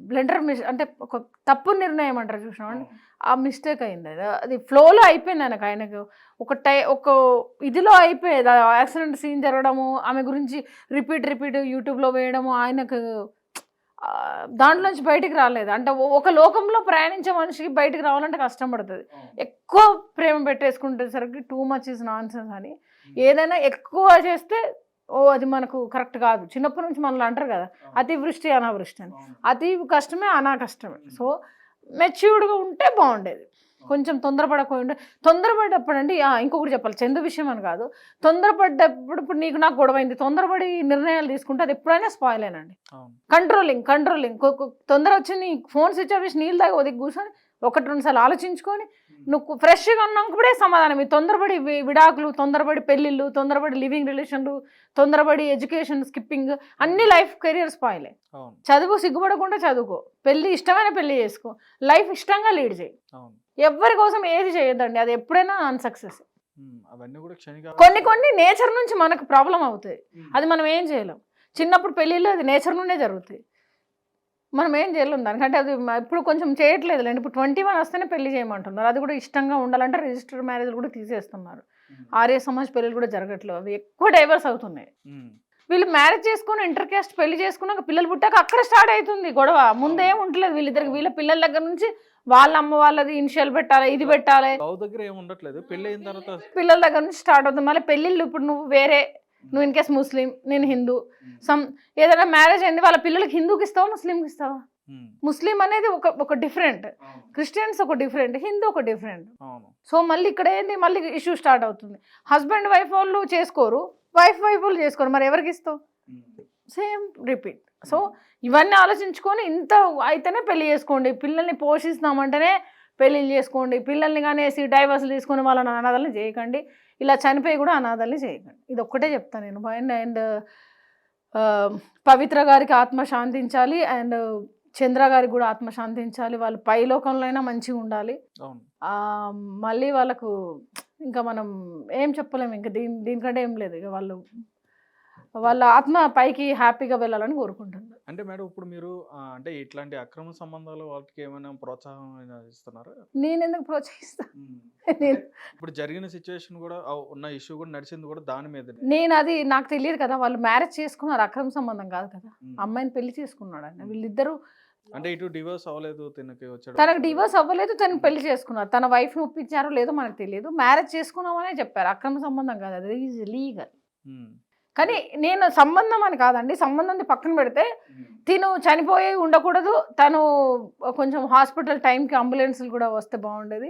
బ్లెండర్ అంటే ఒక తప్పు నిర్ణయం అంటారు చూసినామండి, ఆ మిస్టేక్ అయింది. అది ఫ్లోలో అయిపోయింది ఆయనకు ఒక ఇదిలో అయిపోయేది. యాక్సిడెంట్ సీన్ జరగడము, ఆమె గురించి రిపీట్ యూట్యూబ్లో వేయడము, ఆయనకు దాంట్లోంచి బయటికి రాలేదు. అంటే ఒక లోకంలో ప్రయాణించే మనిషికి బయటికి రావాలంటే కష్టం పడుతుంది. ఎక్కువ ప్రేమ పెట్టేసుకుంటేసరికి టూ మచ్ ఇస్ నాన్సెన్స్ అని. ఏదైనా ఎక్కువ చేస్తే అది మనకు కరెక్ట్ కాదు. చిన్నప్పటి నుంచి మనల్ని అంటారు కదా, అతివృష్టి అనావృష్టి అని. అతి కష్టమే అనా కష్టమే. సో మెచ్యూర్డ్గా ఉంటే బాగుండేది. కొంచెం తొందరపడ్డప్పుడు అండి. ఇంకొకటి చెప్పాలి, చందు విషయం అని కాదు, తొందరపడ్డప్పుడు ఇప్పుడు నీకు నాకు గొడవైంది, తొందరపడి నిర్ణయాలు తీసుకుంటే అది ఎప్పుడైనా స్పాయిల్ అయినండి. కంట్రోలింగ్ తొందర వచ్చి నీ ఫోన్ స్విచ్ ఆఫ్ చేసి నీళ్ళు తాగి ఒదిగి కూర్చొని 1-2 సార్లు ఆలోచించుకొని నువ్వు ఫ్రెష్గా ఉన్నప్పుడే సమాధానం. ఈ తొందరపడి విడాకులు, తొందరపడి పెళ్ళిళ్ళు, తొందరపడి లివింగ్ రిలేషన్లు, తొందరపడి ఎడ్యుకేషన్ స్కిప్పింగ్, అన్ని లైఫ్ కెరియర్ స్పాయిలే. చదువు సిగ్గుపడకుండా చదువుకో, పెళ్ళి ఇష్టమైన పెళ్ళి చేసుకో, లైఫ్ ఇష్టంగా లీడ్ చేయి. ఎవరి కోసం ఏది చేయొద్దండి, అది ఎప్పుడైనా అన్సక్సెస్. కొన్ని నేచర్ నుంచి మనకు ప్రాబ్లం అవుతాయి, అది మనం ఏం చేయలేం. చిన్నప్పుడు పెళ్ళిళ్ళు అది నేచర్ నుండే జరుగుతాయి, మనం ఏం చేయలేం దానికంటే. అది ఇప్పుడు కొంచెం చేయట్లేదు లేండి. ఇప్పుడు 21 వస్తేనే పెళ్లి చేయమంటున్నారు, అది కూడా ఇష్టంగా ఉండాలంటే రిజిస్టర్ మ్యారేజ్ కూడా తీసేస్తున్నారు. ఆర్య సమాజ్ పెళ్ళిళ్ళు కూడా జరగట్లేదు, అవి ఎక్కువ డైవర్స్ అవుతున్నాయి. వీళ్ళు మ్యారేజ్ చేసుకుని ఇంటర్ క్యాస్ట్ పెళ్లి చేసుకున్నాక పిల్లలు పుట్టాక అక్కడ స్టార్ట్ అవుతుంది గొడవ. ముందేం ఉండలేదు వీళ్ళిద్దరికి. వీళ్ళ పిల్లల దగ్గర నుంచి వాళ్ళ అమ్మ వాళ్ళది ఇనిషియల్ పెట్టాలి, ఇది పెట్టాలి, పిల్లల దగ్గర నుంచి స్టార్ట్ అవుతుంది. మళ్ళీ పెళ్ళిళ్ళు ఇప్పుడు నువ్వు ఇన్ కేస్ ముస్లిం, నేను హిందూ, ఏదైనా మ్యారేజ్ అయింది, వాళ్ళ పిల్లలకి హిందూకి ఇస్తావా ముస్లింకి ఇస్తావా? ముస్లిం అనేది ఒక డిఫరెంట్, క్రిస్టియన్స్ ఒక డిఫరెంట్, హిందూ ఒక డిఫరెంట్. సో మళ్ళీ ఇక్కడ ఏంది, మళ్ళీ ఇష్యూ స్టార్ట్ అవుతుంది. హస్బెండ్ వైఫ్ వాళ్ళు చేసుకోరు, వైఫ్ వాళ్ళు చేసుకోరు, మరి ఎవరికి ఇస్తావు? Same repeat. సో ఇవన్నీ ఆలోచించుకొని ఇంత అయితేనే పెళ్లి చేసుకోండి. పిల్లల్ని పోషిస్తామంటేనే పెళ్ళిళ్ళు చేసుకోండి. పిల్లల్ని కానీ డైవర్స్లు తీసుకొని వాళ్ళని అనాథల్ని చేయకండి, ఇలా చనిపోయి కూడా అనాథల్ని చేయకండి. ఇది ఒక్కటే చెప్తాను నేను. అండ్ పవిత్ర గారికి ఆత్మ శాంతించాలి, అండ్ చంద్ర గారికి కూడా ఆత్మ శాంతించాలి. వాళ్ళు పైలోకంలో అయినా మంచిగా ఉండాలి. మళ్ళీ వాళ్ళకు ఇంకా మనం ఏం చెప్పలేము, ఇంకా దీనికంటే ఏం లేదు. ఇక వాళ్ళ ఆత్మ పైకి హ్యాపీగా వెళ్ళాలని కోరుకుంటున్నారు. అంటే మేడం ఇప్పుడు మీరు అంటే ఇట్లాంటి అక్రమ సంబంధాలు వాటికి ఏమైనా ప్రోత్సాహం ఇస్తున్నారా? నేను ఎందుకు ప్రోత్సహిస్తాను? ఇప్పుడు జరిగిన సిచ్యువేషన్ కూడా ఉన్న ఇష్యూ కూడా నడిచింది కూడా దాని మీద. నేను అది నాకు తెలియదు కదా, వాళ్ళు మ్యారేజ్ చేసుకున్నారు, అక్రమ సంబంధం కాదు కదా. అమ్మాయిని పెళ్లి చేసుకున్నాడు ఆయన. వీళ్ళిద్దరూ అంటే ఇటు డివోర్స్ అవ్వలేదు, తనకు డివోర్స్ అవ్వలేదు, తనకు పెళ్లి చేసుకున్నారు. తన వైఫ్ని ఒప్పించారో లేదో మనకు తెలియదు. మ్యారేజ్ చేసుకున్నామనే చెప్పారు, అక్రమ సంబంధం కాదు, అది ఈజ్ లీగల్. కానీ నేను సంబంధం అని కాదండి, సంబంధం పక్కన పెడితే తిను చనిపోయి ఉండకూడదు. తను కొంచెం హాస్పిటల్ టైంకి అంబులెన్స్లు కూడా వస్తే బాగుండేది.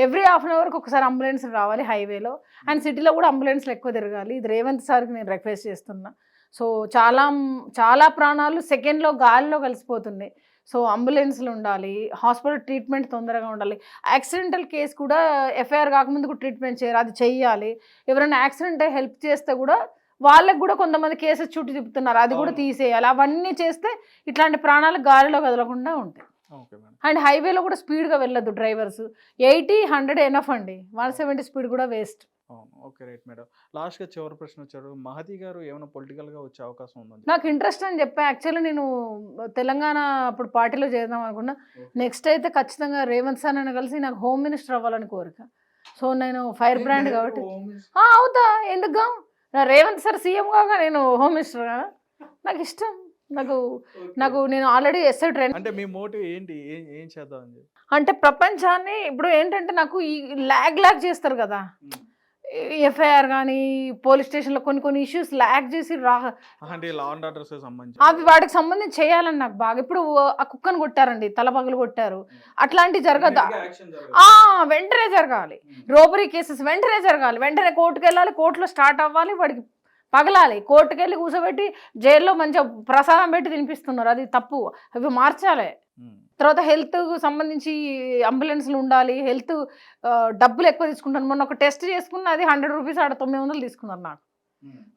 ఎవ్రీ హాఫ్ అన్ అవర్కి ఒకసారి అంబులెన్స్ రావాలి హైవేలో, అండ్ సిటీలో కూడా అంబులెన్స్లు ఎక్కువ తిరగాలి. ఇది రేవంత్ సార్కి నేను రిక్వెస్ట్ చేస్తున్నా. సో చాలా ప్రాణాలు సెకండ్లో గాలిలో కలిసిపోతున్నాయి. సో అంబులెన్స్లు ఉండాలి, హాస్పిటల్ ట్రీట్మెంట్ తొందరగా ఉండాలి. యాక్సిడెంటల్ కేసు కూడా ఎఫ్ఐఆర్ కాకముందుకు ట్రీట్మెంట్ చేయాలి, అది చెయ్యాలి. ఎవరైనా యాక్సిడెంట్ అయ్యి హెల్ప్ చేస్తే కూడా వాళ్ళకి కూడా కొంతమంది కేసెస్ చుట్టూ తిప్పుతున్నారు, అది కూడా తీసేయాలి. అవన్నీ చేస్తే ఇట్లాంటి ప్రాణాలు గాలిలో కదలకుండా ఉంటాయి. అండ్ హైవేలో కూడా స్పీడ్గా వెళ్ళొద్దు డ్రైవర్స్. 80, 100 ఎనఫ్ అండి, 170 స్పీడ్ కూడా వేస్ట్. Okay right madam. లాస్ట్గా చివరి ప్రశ్న వచ్చారు, మహతి గారు ఏమైనా పొలిటికల్గా వచ్చే అవకాశం ఉందని? నాకు ఇంట్రెస్ట్ అని చెప్పా. యాక్చువల్లీ నేను తెలంగాణ అప్పుడు పార్టీలో చేద్దాం అనుకున్నా. నెక్స్ట్ అయితే ఖచ్చితంగా రేవంత్ సార్ నన్ను కలిసి నాకు హోమ్ మినిస్టర్ అవ్వాలని కోరిక. సో నేను ఫైర్ బ్రాండ్ కాబట్టి అవుతా, ఎందుకు రేవంత్ సార్ సీఎం కాగా నేను హోమ్ మినిస్టర్ కదా, నాకు ఇష్టం. నాకు నేను ఆల్రెడీ ఎస్ఐ ట్రైన్. అంటే మీ మోటివ్ ఏంటి, ఏం చేద్దాం అని చెప్పి? అంటే ప్రపంచాన్ని ఇప్పుడు ఏంటంటే నాకు ఈ ల్యాగ్ చేస్తారు కదా, ఎఫ్ఐఆర్ కానీ పోలీస్ స్టేషన్లో కొన్ని ఇష్యూస్ ల్యాగ్ చేసి అంటే లా అండ్ ఆర్డర్స్ సంబంధించి అవి వాటికి సంబంధించి చేయాలని నాకు బాగా. ఇప్పుడు ఆ కుక్కను కొట్టారండి, తలపగలు కొట్టారు, అట్లాంటివి జరగదా? వెంటనే జరగాలి. రోబరీ కేసెస్ వెంటనే జరగాలి, వెంటనే కోర్టుకు వెళ్ళాలి, కోర్టులో స్టార్ట్ అవ్వాలి, వాడికి పగలాలి, కోర్టుకు వెళ్ళి కూర్చోబెట్టి జైల్లో మంచిగా ప్రసాదం పెట్టి తినిపిస్తున్నారు, అది తప్పు. అవి మార్చాలి. తర్వాత హెల్త్ సంబంధించి అంబులెన్స్లు ఉండాలి, హెల్త్ డబ్బులు ఎక్కువ తీసుకుంటాను. మొన్న ఒక టెస్ట్ చేసుకున్న అది 100 రూపీస్, ఆడ 900 తీసుకున్నారు నాకు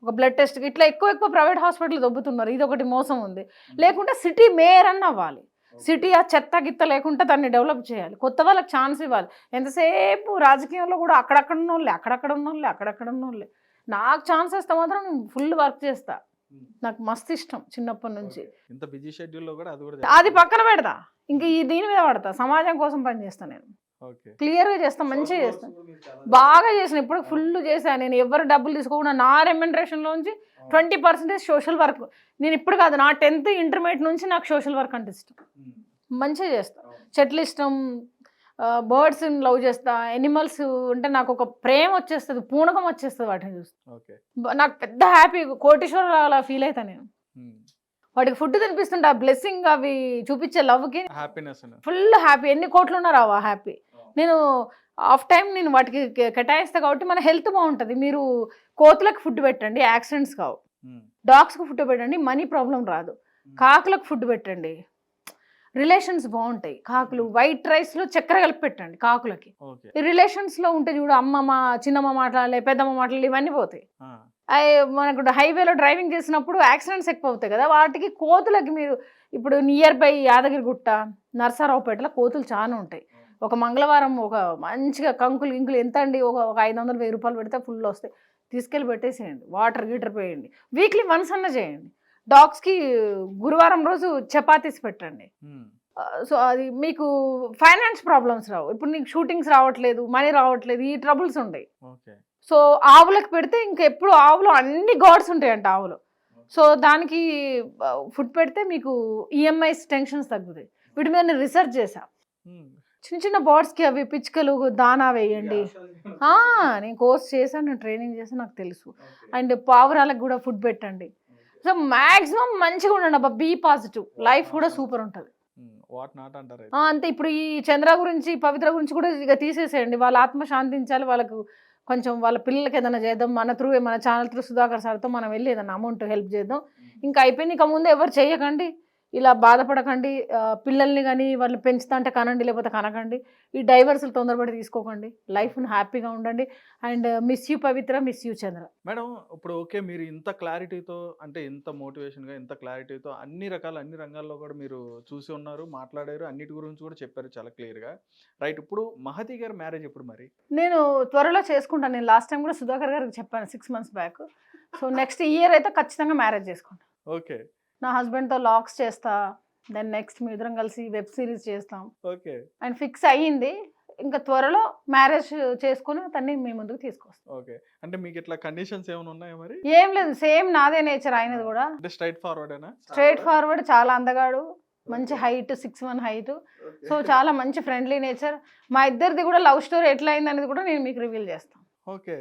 ఒక బ్లడ్ టెస్ట్కి. ఇట్లా ఎక్కువ ప్రైవేట్ హాస్పిటల్ దొబ్బుతున్నారు, ఇది ఒకటి మోసం ఉంది. లేకుంటే సిటీ మేయర్ అన్న అవ్వాలి, సిటీ ఆ చెత్త గిత్త లేకుండా దాన్ని డెవలప్ చేయాలి, కొత్త వాళ్ళకి ఛాన్స్ ఇవ్వాలి. ఎంతసేపు రాజకీయంలో కూడా అక్కడక్కడ ఉన్నోళ్ళే, అక్కడక్కడ ఉన్నోళ్ళే. నాకు ఛాన్స్ వస్తే మాత్రం నేను ఫుల్ వర్క్ చేస్తా, నాకు మస్తు ఇష్టం చిన్నప్పటి నుంచి. ఇంత బిజీ షెడ్యూల్లో కూడా అది పక్కన పెడతా, ఇంకా ఈ దీని మీద పడతా, సమాజం కోసం పని చేస్తాను నేను. క్లియర్గా చేస్తాను, మంచిగా చేస్తాను, బాగా చేసిన. ఇప్పుడు ఫుల్ చేశాను నేను. ఎవరు డబ్బులు తీసుకోకుండా నా రెమ్యునరేషన్లోంచి 20% సోషల్ వర్క్. నేను ఇప్పుడు కాదు, నా 10th ఇంటర్మీడియట్ నుంచి నాకు సోషల్ వర్క్ అంటే ఇష్టం, మంచిగా చేస్తాను. చెట్లు ఇష్టం, బర్డ్స్ని లవ్ చేస్తా, ఎనిమల్స్ అంటే నాకు ఒక ప్రేమ వచ్చేస్తుంది, పూనకం వచ్చేస్తుంది వాటిని చూస్తా. నాకు పెద్ద హ్యాపీ, కోటీశ్వర అలా ఫీల్ అవుతా నేను. వాటికి ఫుడ్ తినిపిస్తుంటే ఆ బ్లెస్సింగ్, అవి చూపించే లవ్కి ఫుల్ హ్యాపీ. ఎన్ని కోట్లు ఉన్నారో ఆ హ్యాపీ. నేను ఆఫ్ టైం నేను వాటికి కేటాయిస్తా కాబట్టి మన హెల్త్ బాగుంటుంది. మీరు కోతులకు ఫుడ్ పెట్టండి, యాక్సిడెంట్స్ కావు. డాగ్స్కి ఫుడ్ పెట్టండి, మనీ ప్రాబ్లం రాదు. కాకులకు ఫుడ్ పెట్టండి, రిలేషన్స్ బాగుంటాయి. కాకులు వైట్ రైస్లో చక్కెర కలిపి పెట్టండి కాకులకి. ఈ రిలేషన్స్లో ఉంటే చూడు, అమ్మమ్మ చిన్నమ్మ మాట్లాడాలి, పెద్దమ్మ మాట్లాడాలి, ఇవన్నీ పోతాయి. మనకు హైవేలో డ్రైవింగ్ చేసినప్పుడు యాక్సిడెంట్స్ ఎక్కువ అవుతాయి కదా, వాటికి కోతులకి మీరు ఇప్పుడు నియర్ బై యాదగిరిగుట్ట, నర్సారావుపేటలో కోతులు చాలా ఉంటాయి. ఒక మంగళవారం ఒక మంచిగా కంకులు ఇంకులు ఎంత అండి, ఒక 500-1000 రూపాయలు పెడితే ఫుల్ వస్తాయి. తీసుకెళ్ళి పెట్టేసేయండి, వాటర్ గీటర్ పోయండి, వీక్లీ వన్స్ అన్న చేయండి. డాగ్స్కి గురువారం రోజు చపాతీస్ పెట్టండి. సో అది మీకు ఫైనాన్స్ ప్రాబ్లమ్స్ రావు. ఇప్పుడు నీకు షూటింగ్స్ రావట్లేదు, మనీ రావట్లేదు, ఈ ట్రబుల్స్ ఉంటాయి. సో ఆవులకు పెడితే ఇంకెప్పుడు ఆవులు అన్ని గాడ్స్ ఉంటాయంట ఆవులు. సో దానికి ఫుడ్ పెడితే మీకు ఈఎంఐస్ టెన్షన్స్ తగ్గుతాయి. వీటి మీద నేను రీసెర్చ్ చేశా. చిన్న బర్డ్స్కి అవి పిచ్చుకలు దానా వేయండి. నేను కోర్స్ చేశాను, నేను ట్రైనింగ్ చేశాను, నాకు తెలుసు. అండ్ పావురాలకు కూడా ఫుడ్ పెట్టండి. సో మ్యాక్సిమం మంచిగా ఉండండి అబ్బా, బీ పాజిటివ్, లైఫ్ కూడా సూపర్ ఉంటుంది. అంతే. ఇప్పుడు ఈ చంద్ర గురించి, పవిత్ర గురించి కూడా ఇక తీసేసేయండి. వాళ్ళ ఆత్మ శాంతించాలి, వాళ్ళకు కొంచెం వాళ్ళ పిల్లలకి ఏదైనా చేద్దాం, మన ఛానల్ త్రూ సుధాకర్ సార్తో మనం వెళ్ళి ఏదైనా అమౌంట్ హెల్ప్ చేద్దాం. ఇంకా అయిపోయింది, ఇక ముందు ఎవరు చేయకండి, ఇలా బాధపడకండి. పిల్లల్ని కానీ వాళ్ళు పెంచుతా అంటే కనండి, లేకపోతే కనకండి. ఈ డైవర్స్లు తొందరపడి తీసుకోకండి, లైఫ్ని హ్యాపీగా ఉండండి. And miss you Pavitra, miss you Chandra. Madam, ఇప్పుడు ఓకే, మీరు ఇంత క్లారిటీతో, అంటే ఇంత మోటివేషన్గా, ఇంత క్లారిటీతో అన్ని రంగాల్లో కూడా మీరు చూసి ఉన్నారు, మాట్లాడారు, అన్నిటి గురించి కూడా చెప్పారు చాలా క్లియర్గా. రైట్. ఇప్పుడు మహతి గారి మ్యారేజ్ ఎప్పుడు మరి? నేను త్వరలో చేసుకుంటాను. నేను లాస్ట్ టైం కూడా సుధాకర్ గారికి చెప్పాను 6 months back. So next year అయితే ఖచ్చితంగా మ్యారేజ్ చేసుకుంటాను. ఓకే. నా హస్బెండ్తో లాక్స్ చేస్తా, దెన్ నెక్స్ట్ మీ ఇద్దరం కలిసి వెబ్ సిరీస్ చేస్తాం. ఓకే. అండ్ ఫిక్స్ అయ్యింది, ఇంకా త్వరలో మ్యారేజ్ చేసుకుని తన్ని మీ ముందుకు తీసుకొస్తాం. ఓకే. అంటే మీకు ఇట్లా కండిషన్స్ ఏమైనా ఉన్నాయా మరి? ఏం లేదు, సేమ్ నాదే నేచర్, ఆయనది కూడా. అంటే స్ట్రైట్ ఫార్వర్డేనా? స్ట్రైట్ ఫార్వర్డ్, చాలా అందగాడు, మంచి హైట్, 6'1" హైట్. సో చాలా మంచి ఫ్రెండ్లీ నేచర్. మా ఇద్దరిది కూడా లవ్ స్టోరీ ఎట్లా అయింది అనేది కూడా నేను మీకు రివీల్ చేస్తాను. ఓకే.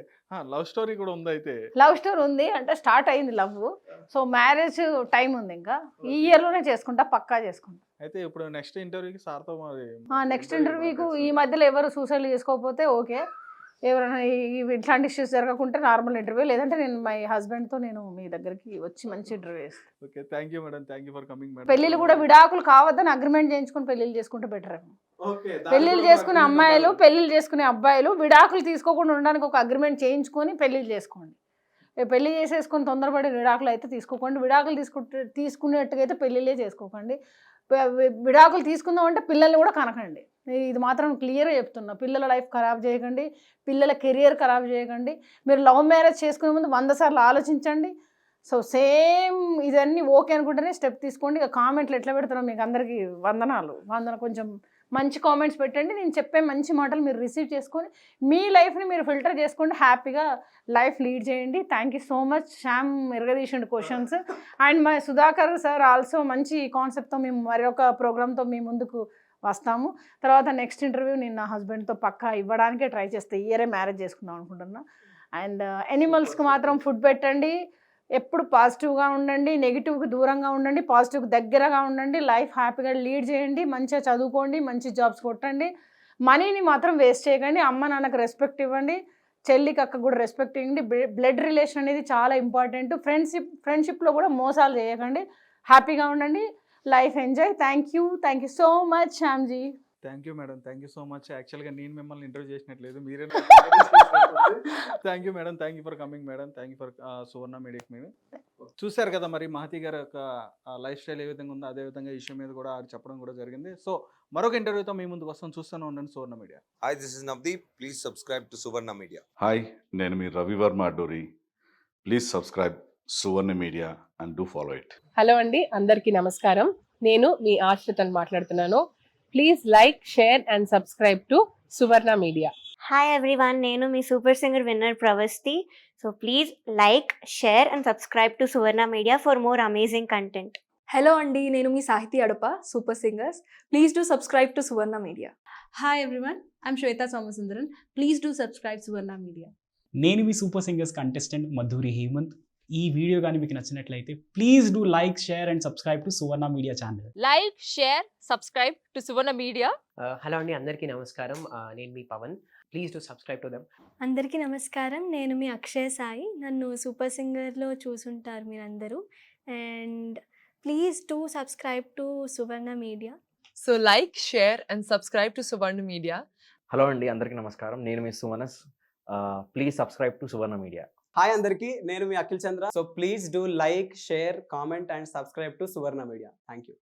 లవ్ స్టోరీ కూడా ఉంది అయితే? లవ్ స్టోరీ ఉంది, అంటే స్టార్ట్ అయింది లవ్. సో మ్యారేజ్ టైం ఉంది, ఇంకా ఈ ఇయర్లోనే చేసుకుంటా, పక్కా చేసుకుంటా. అయితే ఇప్పుడు నెక్స్ట్ ఇంటర్వ్యూకి సార్తో మరి? నెక్స్ట్ ఇంటర్వ్యూకు ఈ మధ్యలో ఎవరు సూసైడ్ చేసుకోకపోతే ఓకే, ఎవరైనా ఇట్లాంటి ఇష్యూస్ జరగకుంటే నార్మల్ ఇంటర్వ్యూ, లేదంటే నేను మై హస్బెండ్తో నేను మీ దగ్గరికి వచ్చి మంచి ఇంటర్వ్యూ చేస్తాను. Okay. Thank you madam, thank you for coming madam. పెళ్ళిళ్ళు కూడా విడాకులు కావద్దని అగ్రిమెంట్ చేయించుకుని పెళ్ళిళ్ళు చేసుకుంటే బెటర్. పెళ్ళిళ్ళు చేసుకునే అమ్మాయిలు, పెళ్ళిళ్ళు చేసుకునే అబ్బాయిలు విడాకులు తీసుకోకుండా ఉండడానికి ఒక అగ్రిమెంట్ చేయించుకొని పెళ్ళిళ్ళు చేసుకోండి. పెళ్లి చేసేసుకొని తొందరపడి విడాకులు అయితే తీసుకోకండి. విడాకులు తీసుకునేట్టుగా అయితే పెళ్ళిళ్ళే చేసుకోకండి. విడాకులు తీసుకుందాం అంటే పిల్లల్ని కూడా కనకండి. ఇది మాత్రం క్లియర్గా చెప్తున్నా. పిల్లల లైఫ్ ఖరాబ్ చేయకండి, పిల్లల కెరియర్ ఖరాబ్ చేయకండి. మీరు లవ్ మ్యారేజ్ చేసుకునే ముందు 100 సార్లు ఆలోచించండి. సో సేమ్ ఇదన్నీ ఓకే అనుకుంటేనే స్టెప్ తీసుకోండి. ఇక కామెంట్లు ఎట్లా పెడతారో మీకు అందరికీ వందనాలు. కొంచెం మంచి కామెంట్స్ పెట్టండి. నేను చెప్పే మంచి మాటలు మీరు రిసీవ్ చేసుకొని మీ లైఫ్ని మీరు ఫిల్టర్ చేసుకోండి, హ్యాపీగా లైఫ్ లీడ్ చేయండి. Thank you so much. Shyam ఎరగదీసిండు క్వశ్చన్స్. అండ్ మా సుధాకర్ సార్ ఆల్సో మంచి కాన్సెప్ట్తో మేము మరొక ప్రోగ్రామ్తో మీ ముందుకు వస్తాము. తర్వాత నెక్స్ట్ ఇంటర్వ్యూ నేను నా హస్బెండ్తో పక్కా ఇవ్వడానికే ట్రై చేస్తే, ఇయరే మ్యారేజ్ చేసుకుందాం అనుకుంటున్నా. అండ్ యానిమల్స్కి మాత్రం ఫుడ్ పెట్టండి, ఎప్పుడు పాజిటివ్గా ఉండండి, నెగిటివ్కి దూరంగా ఉండండి, పాజిటివ్కి దగ్గరగా ఉండండి, లైఫ్ హ్యాపీగా లీడ్ చేయండి, మంచిగా చదువుకోండి, మంచి జాబ్స్ కొట్టండి, మనీని మాత్రం వేస్ట్ చేయకండి, అమ్మ నాన్నకు రెస్పెక్ట్ ఇవ్వండి, చెల్లికి అక్క కూడా రెస్పెక్ట్ ఇవ్వండి. బ్లడ్ రిలేషన్ అనేది చాలా ఇంపార్టెంట్. ఫ్రెండ్షిప్లో కూడా మోసాలు చేయకండి, హ్యాపీగా ఉండండి, life enjoy. Thank you so much Shyamji. Thank you madam, thank you so much. యాక్చువల్గా నేను మిమ్మల్ని ఇంటర్వ్యూ చేసినట్లేదు, మీరే. Thank you madam, thank you for coming madam, thank you for Suvarna మీడియాకి. మీరు చూశారు కదా మరి మహతి గారి యొక్క లైఫ్ స్టైల్ ఏ విధంగా ఉందో, అదేవిధంగా ఈ ఇష్యూ మీద కూడా ఆవిడ చెప్పడం కూడా జరిగింది. సో మరొక ఇంటర్వ్యూతో మీ ముందుకు వస్తాం, చూస్తూనే ఉండండి Suvarna media. Hi, this is Navdeep. Please subscribe to Suvarna Media. Hi, నేను మీ Ravivarma Adduri. Please subscribe Suvarna media and do follow it. Hello అండి, అందరికీ నమస్కారం. నేను మీ ఆశ్రితని మాట్లాడుతున్నాను. Please like, share and subscribe to Suvarna media. Hi everyone, నేను మీ super singer winner Pravasti. So please like, share and subscribe to Suvarna media for more amazing content. Hello అండి, నేను మీ సాహితీ అడప, super singers. Please do subscribe to Suvarna media. Hi everyone, I'm Shweta Somasundaran. Please do subscribe Suvarna media. నేను మీ super singers contestant Madhuri Hemanth. ఈ video కానీ మీకు నచ్చినట్లయితే please do like, share and subscribe to Suvarna media channel. Like, share, subscribe to Suvarna media. Hello అండి, అందరికీ నమస్కారం. నేను మీ Pavan. Please to subscribe to them. అందరికీ నమస్కారం, నేను మీ అక్షయ్ సాయి. నన్ను సూపర్ సింగర్లో చూసుంటారు మీరందరూ. And please do subscribe to Suvarna media. So like, share and subscribe to Suvarna media. Hello అండి, అందరికీ నమస్కారం. నేను మీ Sumanas. Please subscribe to Suvarna media. Hi అందరికీ, నేను మీ Akhil Chandra. So please do like, share, comment and subscribe to Suvarna media. Thank you.